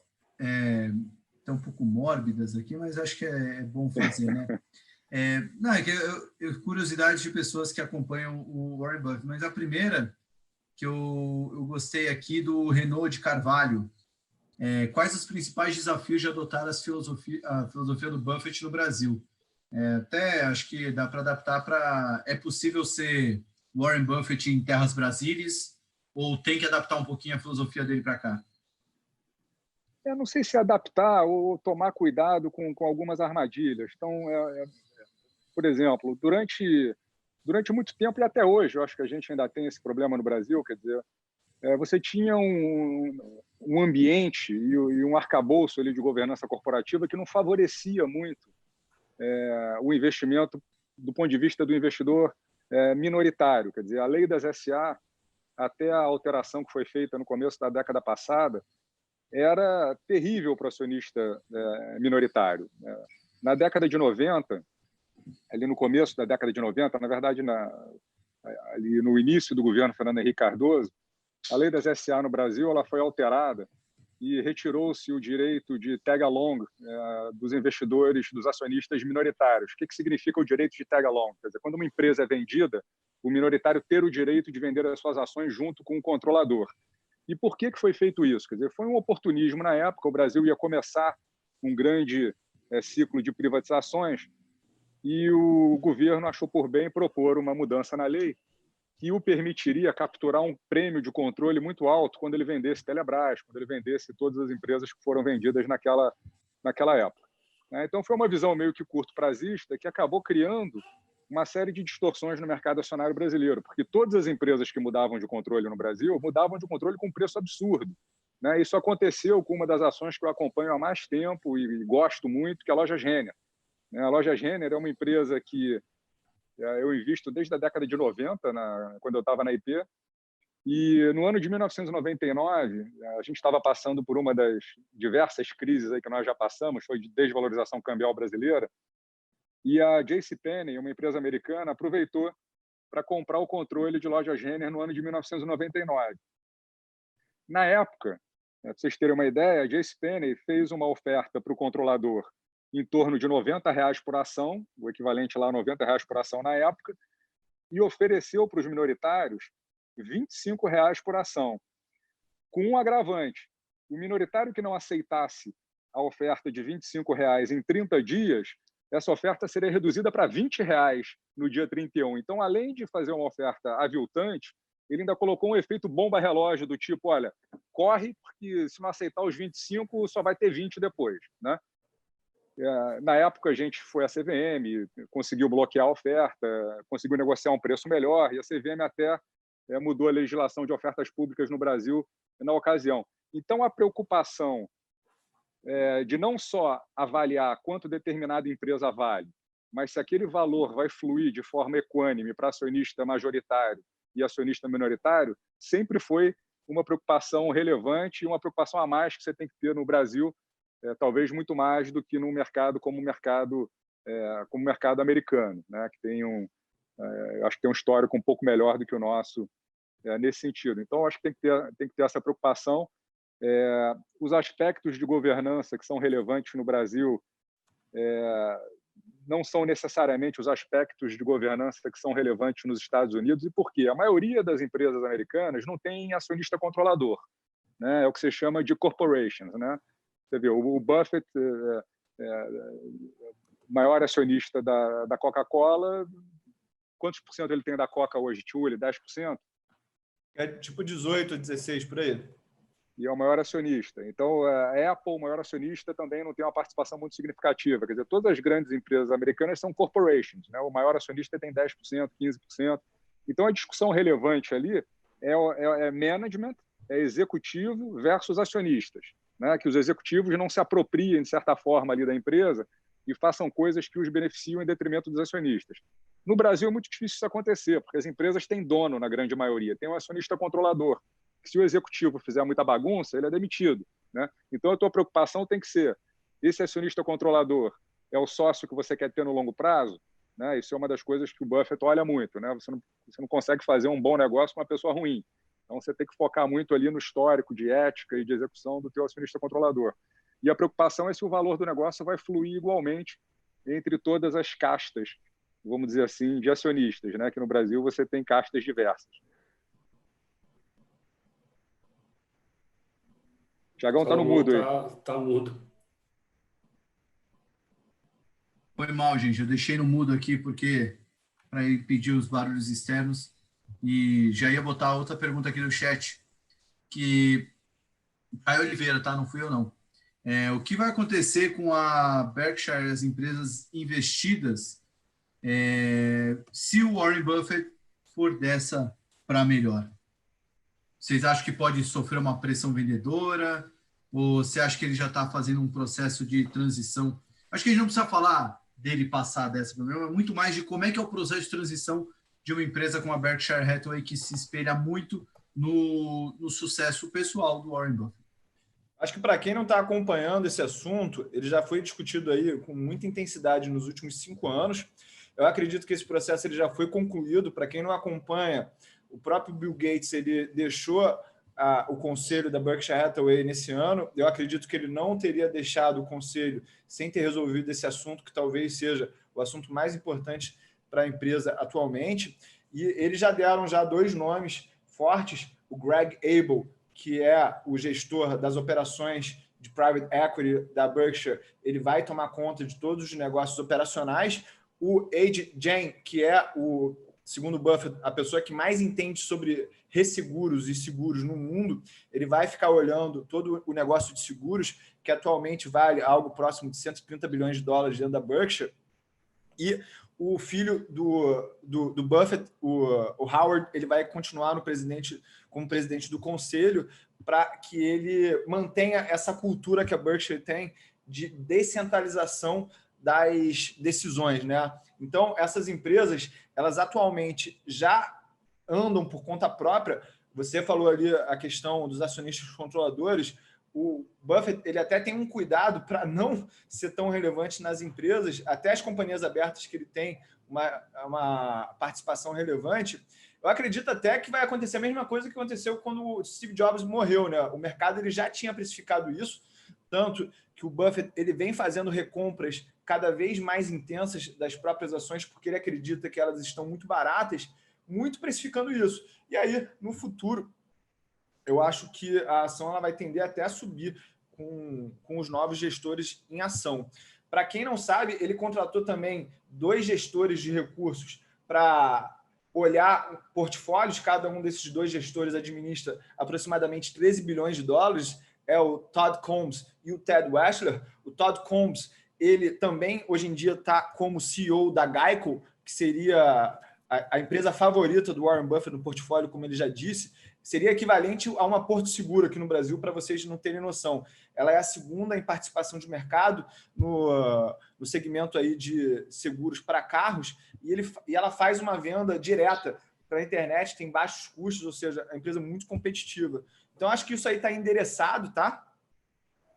tão um pouco mórbidas aqui, mas acho que é bom fazer, né? Não, é que curiosidade de pessoas que acompanham o Warren Buffett, mas a primeira que eu gostei aqui do Renaud de Carvalho. Quais os principais desafios de adotar a filosofia do Buffett no Brasil? Até acho que dá para adaptar para... É possível ser Warren Buffett em terras brasílias ou tem que adaptar um pouquinho a filosofia dele para cá? eu não sei se adaptar ou tomar cuidado com algumas armadilhas. Então, por exemplo, durante muito tempo e até hoje, eu acho que a gente ainda tem esse problema no Brasil, quer dizer, você tinha um ambiente e um arcabouço ali de governança corporativa que não favorecia muito o investimento do ponto de vista do investidor minoritário. Quer dizer, a lei das SA, até a alteração que foi feita no começo da década passada, era terrível para o acionista minoritário. Na década de 90, ali no começo da década de 90, na verdade, ali no início do governo Fernando Henrique Cardoso, a lei das SA no Brasil ela foi alterada e retirou-se o direito de tag-along dos investidores, dos acionistas minoritários. O que significa o direito de tag-along? Quer dizer, quando uma empresa é vendida, o minoritário ter o direito de vender as suas ações junto com o controlador. E por que foi feito isso? Quer dizer, foi um oportunismo na época, o Brasil ia começar um grande ciclo de privatizações e o governo achou por bem propor uma mudança na lei que o permitiria capturar um prêmio de controle muito alto quando ele vendesse Telebrás, quando ele vendesse todas as empresas que foram vendidas naquela época. Então, foi uma visão meio que curto-prazista que acabou criando uma série de distorções no mercado acionário brasileiro, porque todas as empresas que mudavam de controle no Brasil mudavam de controle com um preço absurdo. Isso aconteceu com uma das ações que eu acompanho há mais tempo e gosto muito, que é a Lojas Renner. A Lojas Renner é uma empresa que eu invisto desde a década de 90, quando eu estava na IP, e no ano de 1999, a gente estava passando por uma das diversas crises aí que nós já passamos, foi de desvalorização cambial brasileira, e a JCPenney, uma empresa americana, aproveitou para comprar o controle de Lojas Renner no ano de 1999. Na época, para vocês terem uma ideia, a JCPenney fez uma oferta para o controlador em torno de R$90 por ação, o equivalente lá a R$90 por ação na época, e ofereceu para os minoritários R$25 por ação, com um agravante. O minoritário que não aceitasse a oferta de R$25 em 30 dias, essa oferta seria reduzida para R$20 no dia 31. Então, além de fazer uma oferta aviltante, ele ainda colocou um efeito bomba-relógio do tipo, olha, corre, porque se não aceitar os 25, só vai ter 20 depois, né? Na época, a gente foi à CVM, conseguiu bloquear a oferta, conseguiu negociar um preço melhor, e a CVM até mudou a legislação de ofertas públicas no Brasil na ocasião. Então, a preocupação de não só avaliar quanto determinada empresa vale, mas se aquele valor vai fluir de forma equânime para acionista majoritário e acionista minoritário, sempre foi uma preocupação relevante e uma preocupação a mais que você tem que ter no Brasil, talvez muito mais do que num mercado como o mercado americano, né? Que tem acho que tem um histórico um pouco melhor do que o nosso nesse sentido. Então, acho que tem que ter essa preocupação. Os aspectos de governança que são relevantes no Brasil não são necessariamente os aspectos de governança que são relevantes nos Estados Unidos. E por quê? A maioria das empresas americanas não tem acionista controlador, né? É o que se chama de corporations, né? Você vê, o Buffett, maior acionista da Coca-Cola, quantos por cento ele tem da Coca hoje, Tully? 10%? É tipo 18, 16, por aí. E é o maior acionista. Então, a Apple, o maior acionista, também não tem uma participação muito significativa. Quer dizer, todas as grandes empresas americanas são corporations, né? O maior acionista tem 10%, 15%. Então, a discussão relevante ali é management, é executivo versus acionistas, né? Que os executivos não se apropriem, de certa forma, ali da empresa e façam coisas que os beneficiam em detrimento dos acionistas. No Brasil é muito difícil isso acontecer, porque as empresas têm dono, na grande maioria, tem um acionista controlador. Se o executivo fizer muita bagunça, ele é demitido, né? Então, a tua preocupação tem que ser, esse acionista controlador é o sócio que você quer ter no longo prazo, né? Isso é uma das coisas que o Buffett olha muito, né? Você não consegue fazer um bom negócio com uma pessoa ruim. Então, você tem que focar muito ali no histórico de ética e de execução do teu acionista controlador. E a preocupação é se o valor do negócio vai fluir igualmente entre todas as castas, vamos dizer assim, de acionistas, né? Que no Brasil você tem castas diversas. Tiagão está no mudo aí. Tá mudo. Foi mal, gente. Eu deixei no mudo aqui porque para impedir os barulhos externos. E já ia botar outra pergunta aqui no chat, que Caio Oliveira, tá? Não fui eu, não. O que vai acontecer com a Berkshire, as empresas investidas, se o Warren Buffett for dessa para melhor? Vocês acham que pode sofrer uma pressão vendedora? Ou você acha que ele já está fazendo um processo de transição? Acho que a gente não precisa falar dele passar dessa problema, é muito mais de como é que é o processo de transição de uma empresa como a Berkshire Hathaway, que se espelha muito no sucesso pessoal do Warren Buffett. Acho que para quem não está acompanhando esse assunto, ele já foi discutido aí com muita intensidade nos últimos 5 anos. Eu acredito que esse processo ele já foi concluído. Para quem não acompanha, o próprio Bill Gates ele deixou o conselho da Berkshire Hathaway nesse ano. Eu acredito que ele não teria deixado o conselho sem ter resolvido esse assunto, que talvez seja o assunto mais importante para a empresa atualmente. E eles já deram 2 nomes fortes, o Greg Abel, que é o gestor das operações de private equity da Berkshire, ele vai tomar conta de todos os negócios operacionais. O Ed Jain, que é, segundo Buffett, a pessoa que mais entende sobre resseguros e seguros no mundo, ele vai ficar olhando todo o negócio de seguros, que atualmente vale algo próximo de 130 bilhões de dólares dentro da Berkshire. E o filho do Buffett, o Howard, ele vai continuar como presidente do conselho para que ele mantenha essa cultura que a Berkshire tem de descentralização das decisões, né? Então, essas empresas, elas atualmente já andam por conta própria. Você falou ali a questão dos acionistas controladores. O Buffett ele até tem um cuidado para não ser tão relevante nas empresas, até as companhias abertas que ele tem uma participação relevante. Eu acredito até que vai acontecer a mesma coisa que aconteceu quando o Steve Jobs morreu, né? O mercado ele já tinha precificado isso, tanto que o Buffett ele vem fazendo recompras cada vez mais intensas das próprias ações, porque ele acredita que elas estão muito baratas, muito precificando isso. E aí, no futuro, eu acho que a ação ela vai tender até a subir com os novos gestores em ação. Para quem não sabe, ele contratou também 2 gestores de recursos para olhar portfólios. Cada um desses 2 gestores administra aproximadamente 13 bilhões de dólares. É o Todd Combs e o Ted Weschler. O Todd Combs, ele também, hoje em dia, está como CEO da Geico, que seria a empresa favorita do Warren Buffett no portfólio, como ele já disse. Seria equivalente a uma Porto Seguro aqui no Brasil, para vocês não terem noção. Ela é a segunda em participação de mercado no segmento aí de seguros para carros, e ela faz uma venda direta para a internet, tem baixos custos, ou seja, é uma empresa muito competitiva. Então, acho que isso aí está endereçado, tá?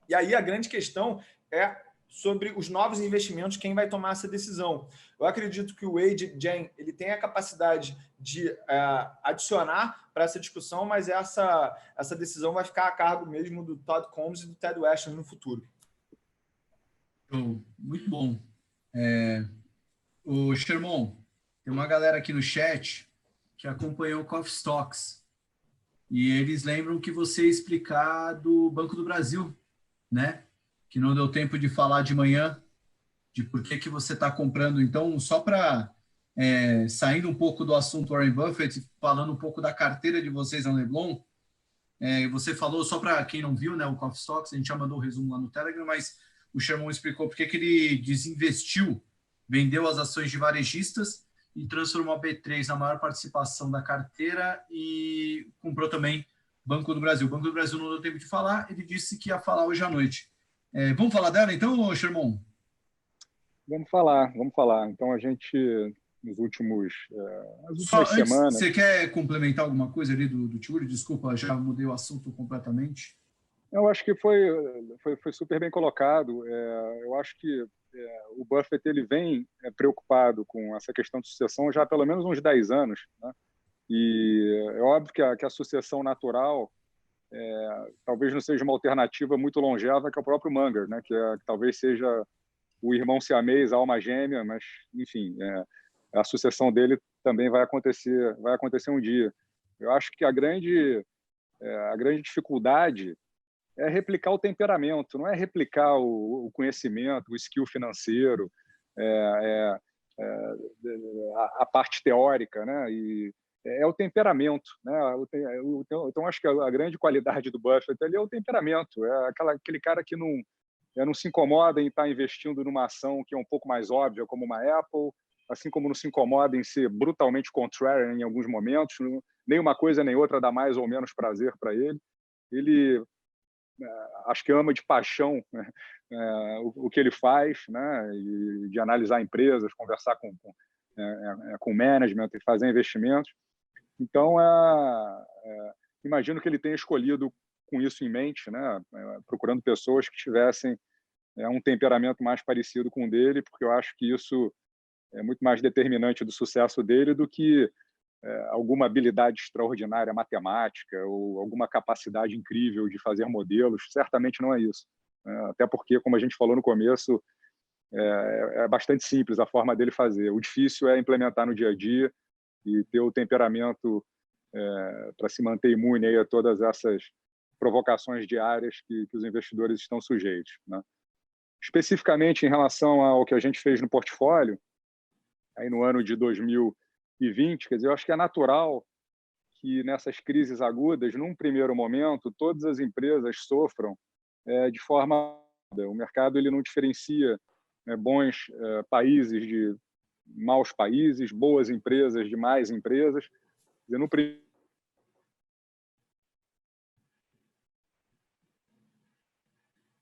E aí a grande questão é sobre os novos investimentos, quem vai tomar essa decisão. Eu acredito que o Ed Jain ele tem a capacidade de adicionar para essa discussão, mas essa decisão vai ficar a cargo mesmo do Todd Combs e do Ted Weschler no futuro. Muito bom. O Sherman, tem uma galera aqui no chat que acompanhou o Coffee Stocks e eles lembram que você explicar do Banco do Brasil, né? Que não deu tempo de falar de manhã, de por que você está comprando. Então, só para saindo um pouco do assunto Warren Buffett, falando um pouco da carteira de vocês na Leblon, você falou, só para quem não viu, né, o Coffee Stocks, a gente já mandou o resumo lá no Telegram, mas o Sherman explicou por que ele desinvestiu, vendeu as ações de varejistas e transformou a B3 na maior participação da carteira e comprou também Banco do Brasil. O Banco do Brasil não deu tempo de falar, ele disse que ia falar hoje à noite. Vamos falar dela então, Sherman? Vamos falar. Então, a gente, nas últimas semanas... Você quer complementar alguma coisa ali do Tiuri? Desculpa, já mudei o assunto completamente. Eu acho que foi super bem colocado. Eu acho que o Buffett ele vem preocupado com essa questão de sucessão já há pelo menos uns 10 anos, né? E é óbvio que a sucessão natural talvez não seja uma alternativa muito longeva, que é o próprio Munger, né? Que talvez seja o irmão siamês, a alma gêmea, mas, enfim, a sucessão dele também vai acontecer um dia. Eu acho que a grande dificuldade é replicar o temperamento, não é replicar o conhecimento, o skill financeiro, a parte teórica, né? E é o temperamento, né? Então, acho que a grande qualidade do Buffett ali é o temperamento, é aquele cara que não se incomoda em estar investindo numa ação que é um pouco mais óbvia, como uma Apple, assim como não se incomoda em ser brutalmente contrarian em alguns momentos, nem uma coisa nem outra dá mais ou menos prazer para ele. Ele, acho que ama de paixão, né, o que ele faz, né, e de analisar empresas, conversar com management e fazer investimentos. Então, imagino que ele tenha escolhido com isso em mente, né, procurando pessoas que tivessem um temperamento mais parecido com o dele, porque eu acho que isso é muito mais determinante do sucesso dele do que alguma habilidade extraordinária matemática ou alguma capacidade incrível de fazer modelos. Certamente não é isso. Até porque, como a gente falou no começo, é bastante simples a forma dele fazer. O difícil é implementar no dia a dia e ter o temperamento para se manter imune aí a todas essas provocações diárias que os investidores estão sujeitos, né? Especificamente em relação ao que a gente fez no portfólio, aí no ano de 2020, quer dizer, eu acho que é natural que nessas crises agudas, num primeiro momento, todas as empresas sofram de forma... O mercado ele não diferencia bons países de maus países, boas empresas de más empresas. Quer dizer, no primeiro...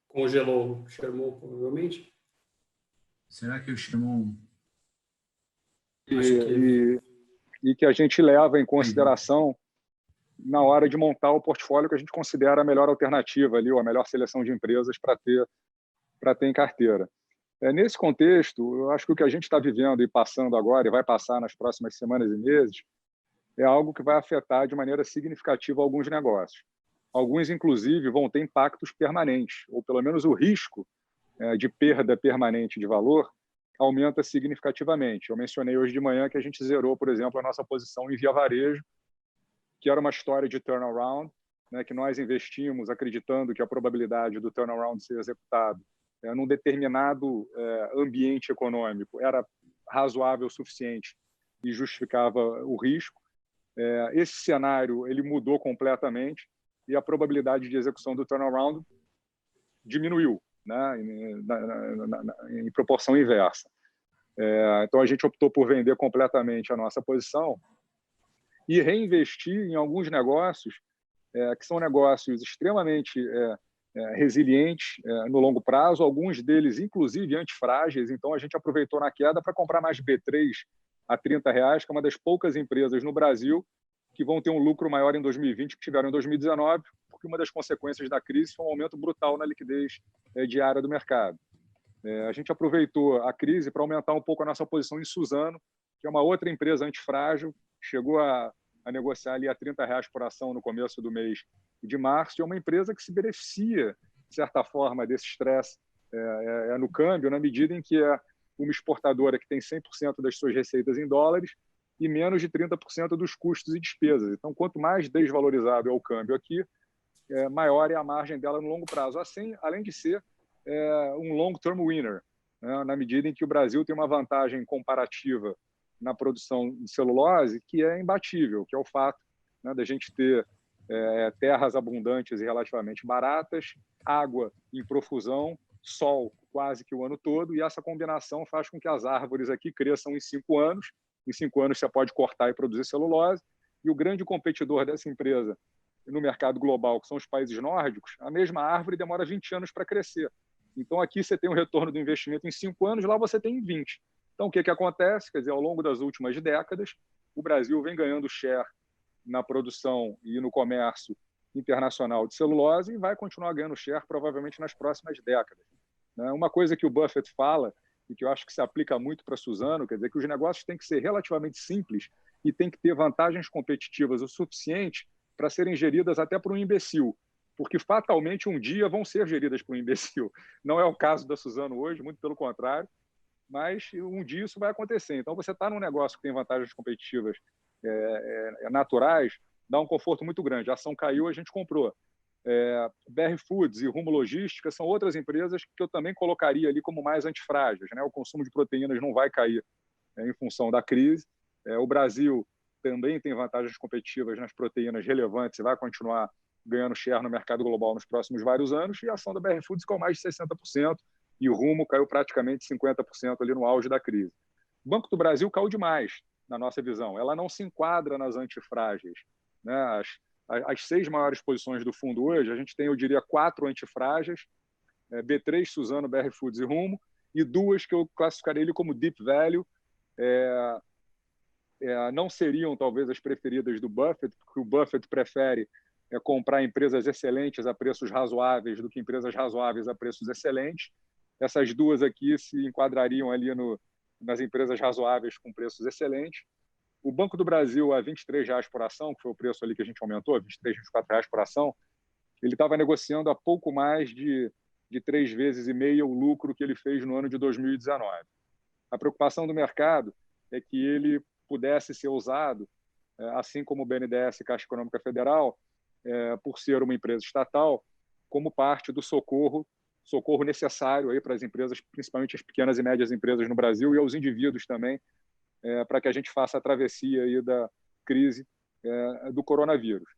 Congelou o Sherman, provavelmente. Será que o Sherman... E que a gente leva em consideração na hora de montar o portfólio que a gente considera a melhor alternativa ali, ou a melhor seleção de empresas para ter em carteira. Nesse contexto, eu acho que o que a gente está vivendo e passando agora, e vai passar nas próximas semanas e meses, é algo que vai afetar de maneira significativa alguns negócios. Alguns, inclusive, vão ter impactos permanentes, ou pelo menos o risco de perda permanente de valor aumenta significativamente. Eu mencionei hoje de manhã que a gente zerou, por exemplo, a nossa posição em Via Varejo, que era uma história de turnaround, né, que nós investimos acreditando que a probabilidade do turnaround ser executado num determinado ambiente econômico era razoável o suficiente e justificava o risco. Esse cenário ele mudou completamente e a probabilidade de execução do turnaround diminuiu, né, em proporção inversa. Então, a gente optou por vender completamente a nossa posição e reinvestir em alguns negócios que são negócios extremamente resilientes no longo prazo, alguns deles, inclusive, antifrágeis. Então, a gente aproveitou na queda para comprar mais B3 a R$30, que é uma das poucas empresas no Brasil que vão ter um lucro maior em 2020 que tiveram em 2019, porque uma das consequências da crise foi um aumento brutal na liquidez diária do mercado. A gente aproveitou a crise para aumentar um pouco a nossa posição em Suzano, que é uma outra empresa antifrágil, chegou a negociar ali a R$30 por ação no começo do mês de março, e é uma empresa que se beneficia, de certa forma, desse estresse no câmbio, na medida em que é uma exportadora que tem 100% das suas receitas em dólares e menos de 30% dos custos e despesas. Então, quanto mais desvalorizado é o câmbio aqui, maior é a margem dela no longo prazo, assim, além de ser um long-term winner, né, na medida em que o Brasil tem uma vantagem comparativa na produção de celulose que é imbatível, que é o fato, né, da gente ter terras abundantes e relativamente baratas, água em profusão, sol quase que o ano todo, e essa combinação faz com que as árvores aqui cresçam em 5 anos. Em 5 anos você pode cortar e produzir celulose, e o grande competidor dessa empresa no mercado global, que são os países nórdicos, a mesma árvore demora 20 anos para crescer. Então, aqui você tem um retorno do investimento em 5 anos, lá você tem em 20. Então, o que acontece? Quer dizer, ao longo das últimas décadas, o Brasil vem ganhando share na produção e no comércio internacional de celulose e vai continuar ganhando share provavelmente nas próximas décadas. Uma coisa que o Buffett fala e que eu acho que se aplica muito para Suzano, quer dizer, que os negócios têm que ser relativamente simples e têm que ter vantagens competitivas o suficiente para serem geridas até por um imbecil, porque fatalmente um dia vão ser geridas por um imbecil. Não é o caso da Suzano hoje, muito pelo contrário, mas um dia isso vai acontecer. Então, você está num negócio que tem vantagens competitivas naturais, dá um conforto muito grande. A ação caiu, a gente comprou. BR Foods e Rumo Logística são outras empresas que eu também colocaria ali como mais antifrágeis, né? O consumo de proteínas não vai cair em função da crise. O Brasil também tem vantagens competitivas nas proteínas relevantes e vai continuar ganhando share no mercado global nos próximos vários anos, e a ação da BR Foods caiu mais de 60%, e o Rumo caiu praticamente 50% ali no auge da crise. O Banco do Brasil caiu demais, na nossa visão. Ela não se enquadra nas antifrágeis, né? As 6 maiores posições do fundo hoje, a gente tem, eu diria, 4 antifrágeis, B3, Suzano, BR Foods e Rumo, e 2 que eu classificaria ele como deep value, não seriam talvez as preferidas do Buffett, porque o Buffett prefere comprar empresas excelentes a preços razoáveis do que empresas razoáveis a preços excelentes. Essas 2 aqui se enquadrariam ali nas empresas razoáveis com preços excelentes. O Banco do Brasil, a R$23 por ação, que foi o preço ali que a gente aumentou, R$23, R$24 por ação, ele estava negociando a pouco mais de 3,5 vezes o lucro que ele fez no ano de 2019. A preocupação do mercado é que ele pudesse ser usado, assim como o BNDES e Caixa Econômica Federal, por ser uma empresa estatal, como parte do socorro necessário aí para as empresas, principalmente as pequenas e médias empresas no Brasil, e aos indivíduos também, para que a gente faça a travessia aí da crise do coronavírus.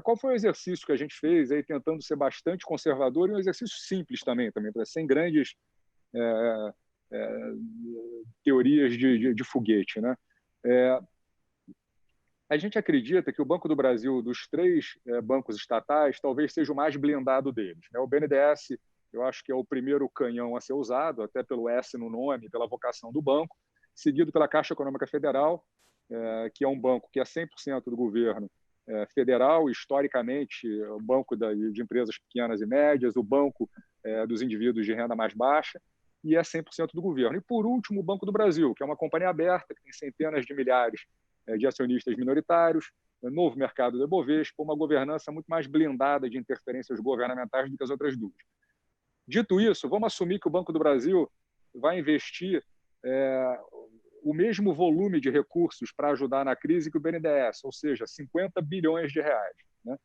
Qual foi o exercício que a gente fez aí, tentando ser bastante conservador, e um exercício simples também sem grandes teorias de foguete, né? A gente acredita que o Banco do Brasil, dos 3 bancos estatais, talvez seja o mais blindado deles. O BNDES, eu acho que é o primeiro canhão a ser usado, até pelo S no nome, pela vocação do banco, seguido pela Caixa Econômica Federal, que é um banco que é 100% do governo federal, historicamente, o banco de empresas pequenas e médias, o banco dos indivíduos de renda mais baixa, e é 100% do governo. E, por último, o Banco do Brasil, que é uma companhia aberta, que tem centenas de milhares de acionistas minoritários, novo mercado do Ibovespa, uma governança muito mais blindada de interferências governamentais do que as outras 2. Dito isso, vamos assumir que o Banco do Brasil vai investir o mesmo volume de recursos para ajudar na crise que o BNDES, ou seja, 50 bilhões de reais, né?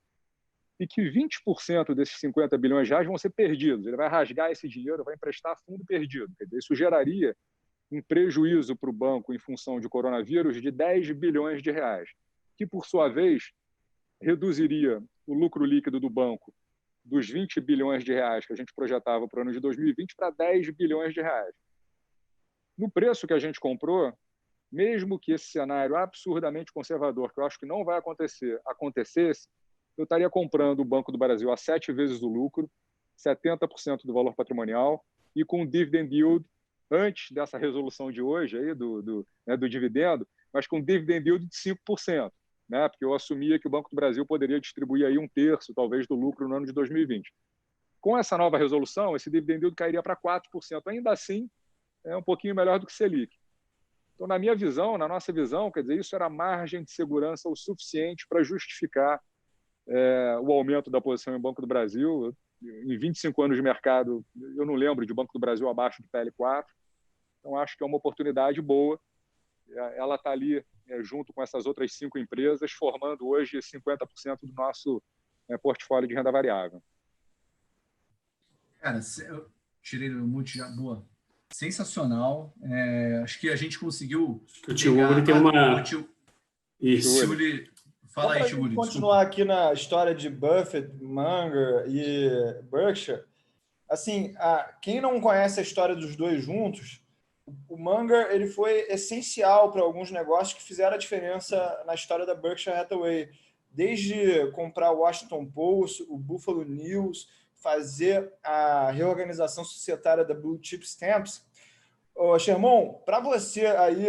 E que 20% desses 50 bilhões de reais vão ser perdidos. Ele vai rasgar esse dinheiro, vai emprestar fundo perdido. Quer dizer, isso geraria um prejuízo para o banco em função de coronavírus de 10 bilhões de reais, que, por sua vez, reduziria o lucro líquido do banco dos 20 bilhões de reais que a gente projetava para o ano de 2020 para 10 bilhões de reais. No preço que a gente comprou, mesmo que esse cenário absurdamente conservador, que eu acho que não vai acontecer, acontecesse, eu estaria comprando o Banco do Brasil a 7 vezes o lucro, 70% do valor patrimonial, e com dividend yield, antes dessa resolução de hoje, aí, do dividendo, mas com dividend yield de 5%, né? Porque eu assumia que o Banco do Brasil poderia distribuir aí 1/3, talvez, do lucro no ano de 2020. Com essa nova resolução, esse dividend yield cairia para 4%. Ainda assim, é um pouquinho melhor do que Selic. Então, na minha visão, na nossa visão, quer dizer, isso era margem de segurança o suficiente para justificar o aumento da posição em Banco do Brasil. Em 25 anos de mercado, eu não lembro de Banco do Brasil abaixo de PL4. Então, acho que é uma oportunidade boa. Ela está ali junto com essas outras 5 empresas, formando hoje 50% do nosso portfólio de renda variável. Cara, eu tirei do mute já. Boa. Sensacional. Acho que a gente conseguiu. O Tiuri tem uma. Isso. Fala aí, Tiuri. Continuar aqui na história de Buffett, Munger e Berkshire. Assim, quem não conhece a história dos dois juntos, o Munger ele foi essencial para alguns negócios que fizeram a diferença na história da Berkshire Hathaway. Desde comprar o Washington Post, o Buffalo News, fazer a reorganização societária da Blue Chip Stamps. Sherman, para você aí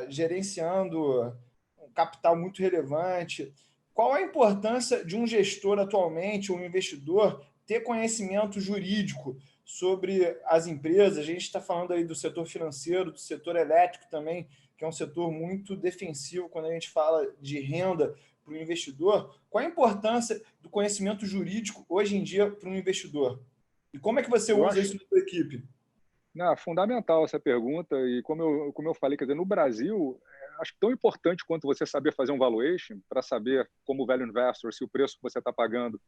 gerenciando um capital muito relevante, qual a importância de um gestor atualmente, um investidor, ter conhecimento jurídico sobre as empresas? A gente está falando aí do setor financeiro, do setor elétrico também, que é um setor muito defensivo quando a gente fala de renda para o investidor. Qual a importância do conhecimento jurídico hoje em dia para um investidor? E como é que você usa isso na sua equipe? Não, fundamental essa pergunta, e como eu falei, quer dizer, no Brasil, acho tão importante quanto você saber fazer um valuation, para saber como value investor, se o preço que você está pagando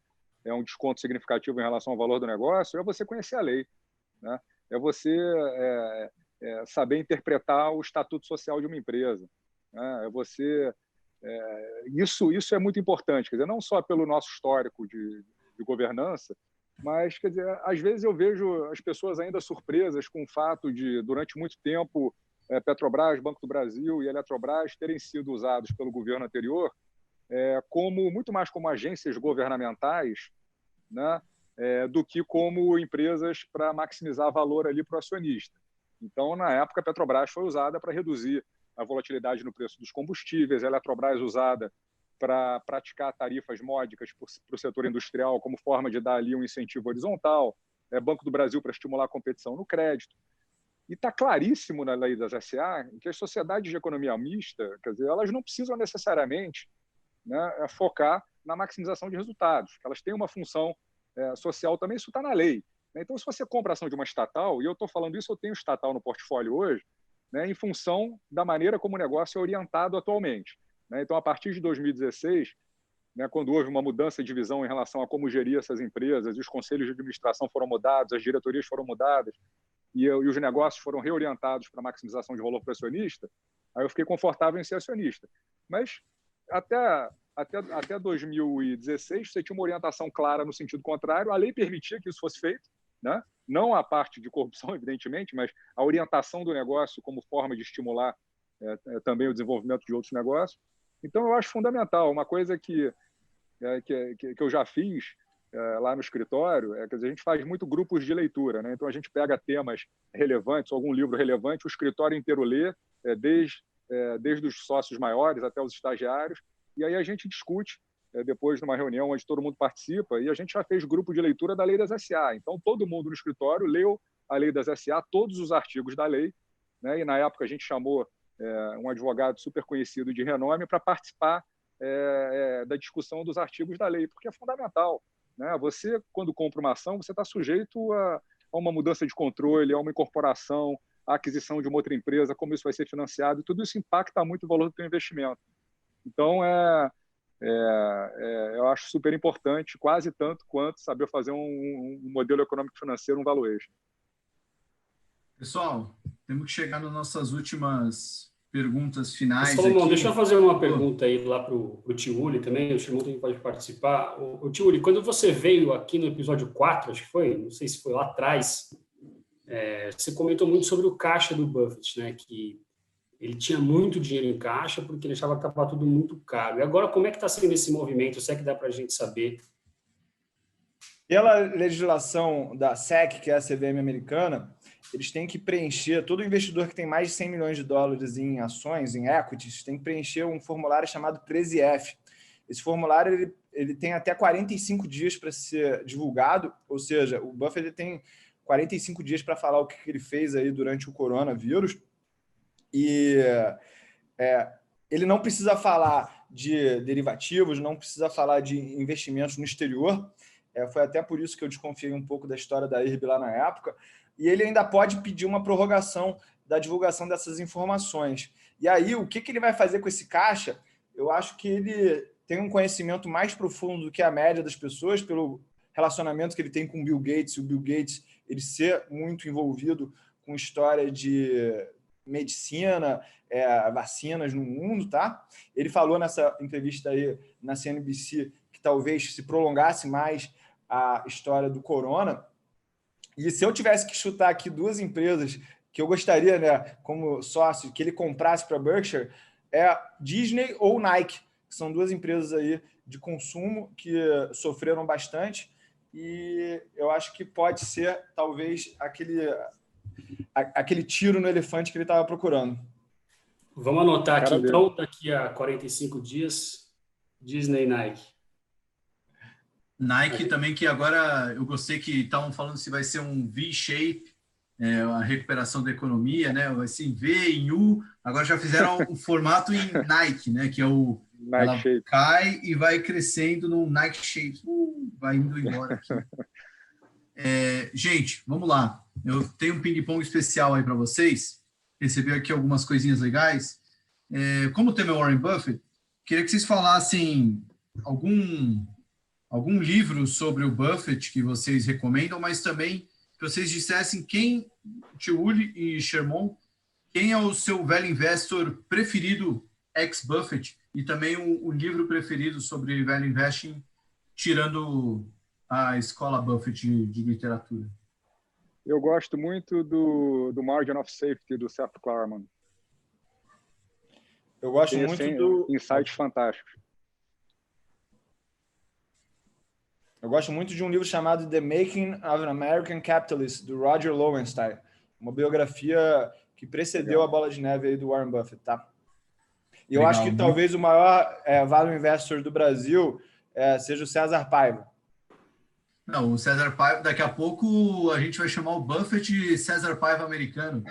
é um desconto significativo em relação ao valor do negócio, é você conhecer a lei, né? É você saber interpretar o estatuto social de uma empresa, né? É você Isso é muito importante, quer dizer, não só pelo nosso histórico de governança, mas, quer dizer, às vezes eu vejo as pessoas ainda surpresas com o fato de, durante muito tempo, Petrobras, Banco do Brasil e Eletrobras terem sido usados pelo governo anterior muito mais como agências governamentais, né, do que como empresas para maximizar valor ali para o acionista. Então, na época, a Petrobras foi usada para reduzir a volatilidade no preço dos combustíveis, a Eletrobras usada para praticar tarifas módicas para o setor industrial como forma de dar ali um incentivo horizontal, Banco do Brasil para estimular a competição no crédito. E está claríssimo na lei das SA que as sociedades de economia mista, quer dizer, elas não precisam necessariamente, né, focar na maximização de resultados, elas têm uma função social também, isso está na lei. Então, se você compra a ação de uma estatal, e eu estou falando isso, eu tenho estatal no portfólio hoje, né, em função da maneira como o negócio é orientado atualmente. Então, a partir de 2016, né, quando houve uma mudança de visão em relação a como gerir essas empresas, e os conselhos de administração foram mudados, as diretorias foram mudadas, e os negócios foram reorientados para a maximização de valor para o acionista, aí eu fiquei confortável em ser acionista. Mas até 2016, você tinha uma orientação clara no sentido contrário, a lei permitia que isso fosse feito, né? Não a parte de corrupção, evidentemente, mas a orientação do negócio como forma de estimular também o desenvolvimento de outros negócios. Então, eu acho fundamental. Uma coisa que eu já fiz lá no escritório quer dizer, a gente faz muito grupos de leitura, né? Então, a gente pega temas relevantes, algum livro relevante, o escritório inteiro lê, desde os sócios maiores até os estagiários, e aí a gente discute depois numa reunião onde todo mundo participa, e a gente já fez grupo de leitura da Lei das SA. Então, todo mundo no escritório leu a Lei das SA, todos os artigos da lei, né? E na época a gente chamou um advogado super conhecido de renome para participar da discussão dos artigos da lei, porque é fundamental, né? Você, quando compra uma ação, você está sujeito a uma mudança de controle, a uma incorporação, a aquisição de uma outra empresa, como isso vai ser financiado, e tudo isso impacta muito o valor do seu investimento. Então, eu acho super importante, quase tanto quanto saber fazer um modelo econômico financeiro, um valuation. Pessoal, temos que chegar nas nossas últimas perguntas finais. Salomão, aqui. deixa eu fazer uma pergunta aí lá para o Tiuli também, o Shimon também pode participar. O Tiuli, quando você veio aqui no episódio 4, acho que foi, não sei se foi lá atrás, você comentou muito sobre o caixa do Buffett, né, que ele tinha muito dinheiro em caixa porque ele achava que estava tudo muito caro. E agora, como é que está sendo esse movimento? Se é que dá para a gente saber? Pela legislação da SEC, que é a CVM americana, eles têm que preencher, todo investidor que tem mais de 100 milhões de dólares em ações, em equities, tem que preencher um formulário chamado 13F. Esse formulário ele tem até 45 dias para ser divulgado, ou seja, o Buffett tem 45 dias para falar o que ele fez aí durante o coronavírus, e ele não precisa falar de derivativos, não precisa falar de investimentos no exterior, foi até por isso que eu desconfiei um pouco da história da IRB lá na época, e ele ainda pode pedir uma prorrogação da divulgação dessas informações. E aí, o que ele vai fazer com esse caixa? Eu acho que ele tem um conhecimento mais profundo do que a média das pessoas, pelo relacionamento que ele tem com o Bill Gates, e o Bill Gates ele ser muito envolvido com história de medicina, vacinas no mundo, tá? Ele falou nessa entrevista aí na CNBC que talvez se prolongasse mais a história do corona. E se eu tivesse que chutar aqui duas empresas que eu gostaria, né, como sócio, que ele comprasse para a Berkshire, Disney ou Nike, que são duas empresas aí de consumo que sofreram bastante, e eu acho que pode ser, talvez, aquele tiro no elefante que ele estava procurando. Vamos anotar aqui, então, daqui a 45 dias, Disney e Nike. Nike também, que agora eu gostei que estavam falando se vai ser um V-shape, a recuperação da economia, né? Vai ser em V, em U, agora já fizeram um formato em Nike, né? Que é o Nike ela shape. Cai e vai crescendo no Nike shape, vai indo embora aqui. Gente, vamos lá. Eu tenho um ping-pong especial aí para vocês. Recebi aqui algumas coisinhas legais. Como o tema é Warren Buffett, queria que vocês falassem algum livro sobre o Buffett que vocês recomendam, mas também que vocês dissessem quem, Tiuli e Sherman, quem é o seu velho investor preferido ex-Buffett e também o livro preferido sobre value investing, tirando a escola Buffett de literatura. Eu gosto muito do Margin of Safety, do Seth Klarman. Eu gosto muito do... Insights fantásticos. Eu gosto muito de um livro chamado The Making of an American Capitalist, do Roger Lowenstein. Uma biografia que precedeu a bola de neve aí do Warren Buffett, tá? E eu acho que talvez o maior value investor do Brasil seja o César Paiva. Não, o César Paiva, daqui a pouco a gente vai chamar o Buffett de César Paiva americano,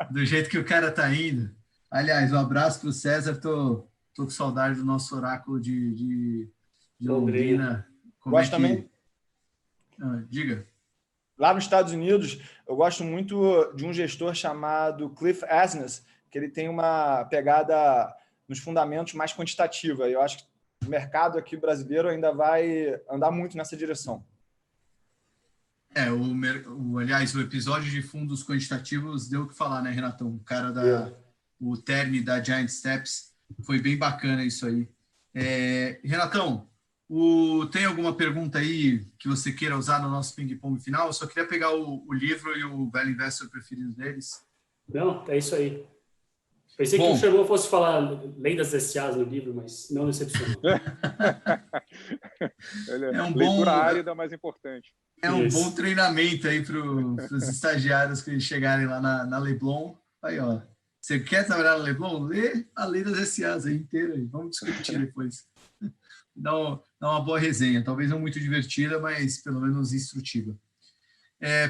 do jeito que o cara tá indo. Aliás, um abraço para o César, tô com saudade do nosso oráculo de Londrina. Gosto também. Diga. Lá nos Estados Unidos, eu gosto muito de um gestor chamado Cliff Asness, que ele tem uma pegada nos fundamentos mais quantitativa. Eu acho que o mercado aqui brasileiro ainda vai andar muito nessa direção. Aliás, o episódio de fundos quantitativos deu o que falar, né, Renatão? O cara o Terni da Giant Steps, foi bem bacana isso aí. Renatão, tem alguma pergunta aí que você queira usar no nosso ping-pong final? Eu só queria pegar o livro e o Value Investor preferido deles. Não, é isso aí. Pensei que o Sherman fosse falar Lei das SAs no livro, mas não decepcionou. Leitura árida, mais importante. É um bom treinamento aí para os estagiários que chegarem lá na Leblon. Aí, ó. Você quer trabalhar na Leblon? Lê a Lei das SAs aí inteira. Vamos discutir depois. Dá uma boa resenha. Talvez não muito divertida, mas pelo menos instrutiva.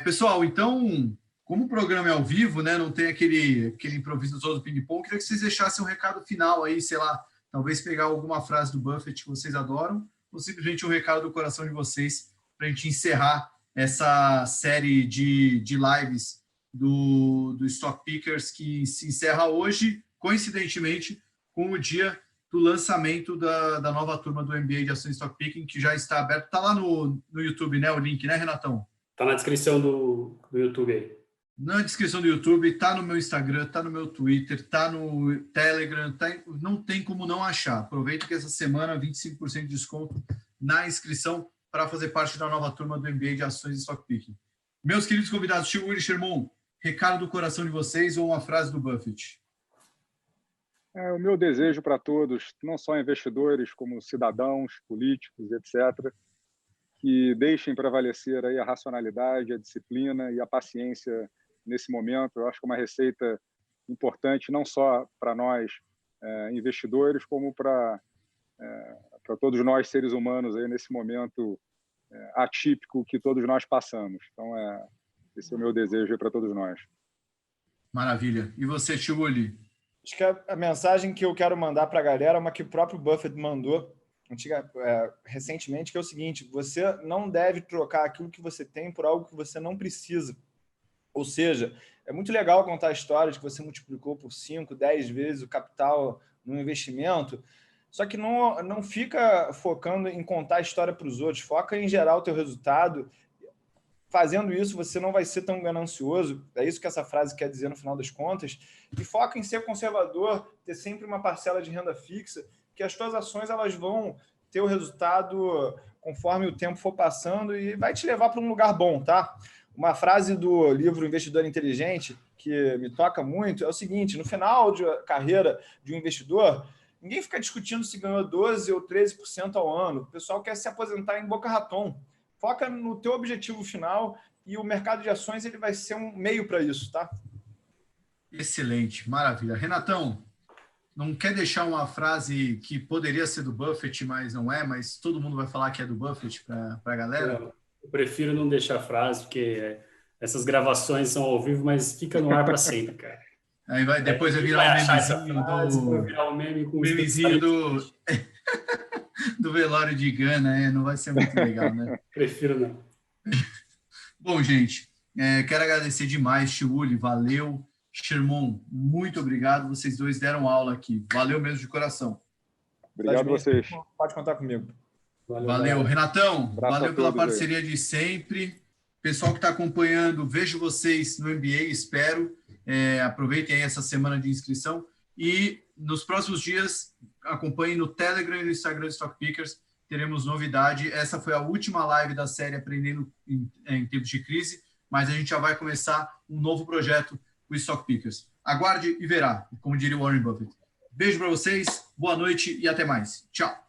Pessoal, então... Como o programa é ao vivo, né, não tem aquele improviso todo do ping-pong, queria que vocês deixassem um recado final aí, sei lá, talvez pegar alguma frase do Buffett que vocês adoram, ou simplesmente um recado do coração de vocês para a gente encerrar essa série de lives do Stock Pickers, que se encerra hoje, coincidentemente, com o dia do lançamento da nova turma do MBA de Ações Stock Picking, que já está aberto. Está lá no YouTube, né, o link, né, Renatão? Está na descrição do YouTube aí. Na descrição do YouTube, tá no meu Instagram, tá no meu Twitter, tá no Telegram, não tem como não achar. Aproveita que essa semana 25% de desconto na inscrição para fazer parte da nova turma do MBA de Ações e Stock Picking. Meus queridos convidados, Tio Willy Sherman, recado do coração de vocês ou uma frase do Buffett? O meu desejo para todos, não só investidores, como cidadãos, políticos, etc., que deixem prevalecer aí a racionalidade, a disciplina e a paciência nesse momento. Eu acho que é uma receita importante, não só para nós investidores, como para todos nós seres humanos aí nesse momento atípico que todos nós passamos. Então, esse é o meu desejo para todos nós. Maravilha. E você, Tio Willy? Acho que a mensagem que eu quero mandar para a galera é uma que o próprio Buffett mandou recentemente, que é o seguinte: você não deve trocar aquilo que você tem por algo que você não precisa. Ou seja, é muito legal contar histórias que você multiplicou por 5, 10 vezes o capital no investimento, só que não fica focando em contar a história para os outros, foca em gerar o teu resultado. Fazendo isso, você não vai ser tão ganancioso, é isso que essa frase quer dizer no final das contas, e foca em ser conservador, ter sempre uma parcela de renda fixa, que as tuas ações elas vão ter o resultado conforme o tempo for passando e vai te levar para um lugar bom, tá? Uma frase do livro Investidor Inteligente que me toca muito é o seguinte: no final de carreira de um investidor, ninguém fica discutindo se ganhou 12% ou 13% ao ano. O pessoal quer se aposentar em Boca Raton. Foca no teu objetivo final e o mercado de ações ele vai ser um meio para isso, tá? Excelente, maravilha. Renatão, não quer deixar uma frase que poderia ser do Buffett, mas não é, mas todo mundo vai falar que é do Buffett para a galera? Eu prefiro não deixar a frase, porque essas gravações são ao vivo, mas fica no ar para sempre, cara. Aí depois vai virar um meme com memezinho do velório de Gana, não vai ser muito legal, né? Prefiro não. Bom, gente, quero agradecer demais, Tio Willy, valeu. Sherman, muito obrigado, vocês dois deram aula aqui, valeu mesmo de coração. Obrigado a vocês. Pode contar comigo. Valeu. Renatão, valeu pela parceria aí. de sempre. Pessoal que está acompanhando, vejo vocês no MBA, espero. Aproveitem aí essa semana de inscrição. E nos próximos dias, acompanhe no Telegram e no Instagram do Stock Pickers, teremos novidade. Essa foi a última live da série Aprendendo em Tempos de Crise, mas a gente já vai começar um novo projeto com o Stock Pickers. Aguarde e verá, como diria o Warren Buffett. Beijo para vocês, boa noite e até mais. Tchau!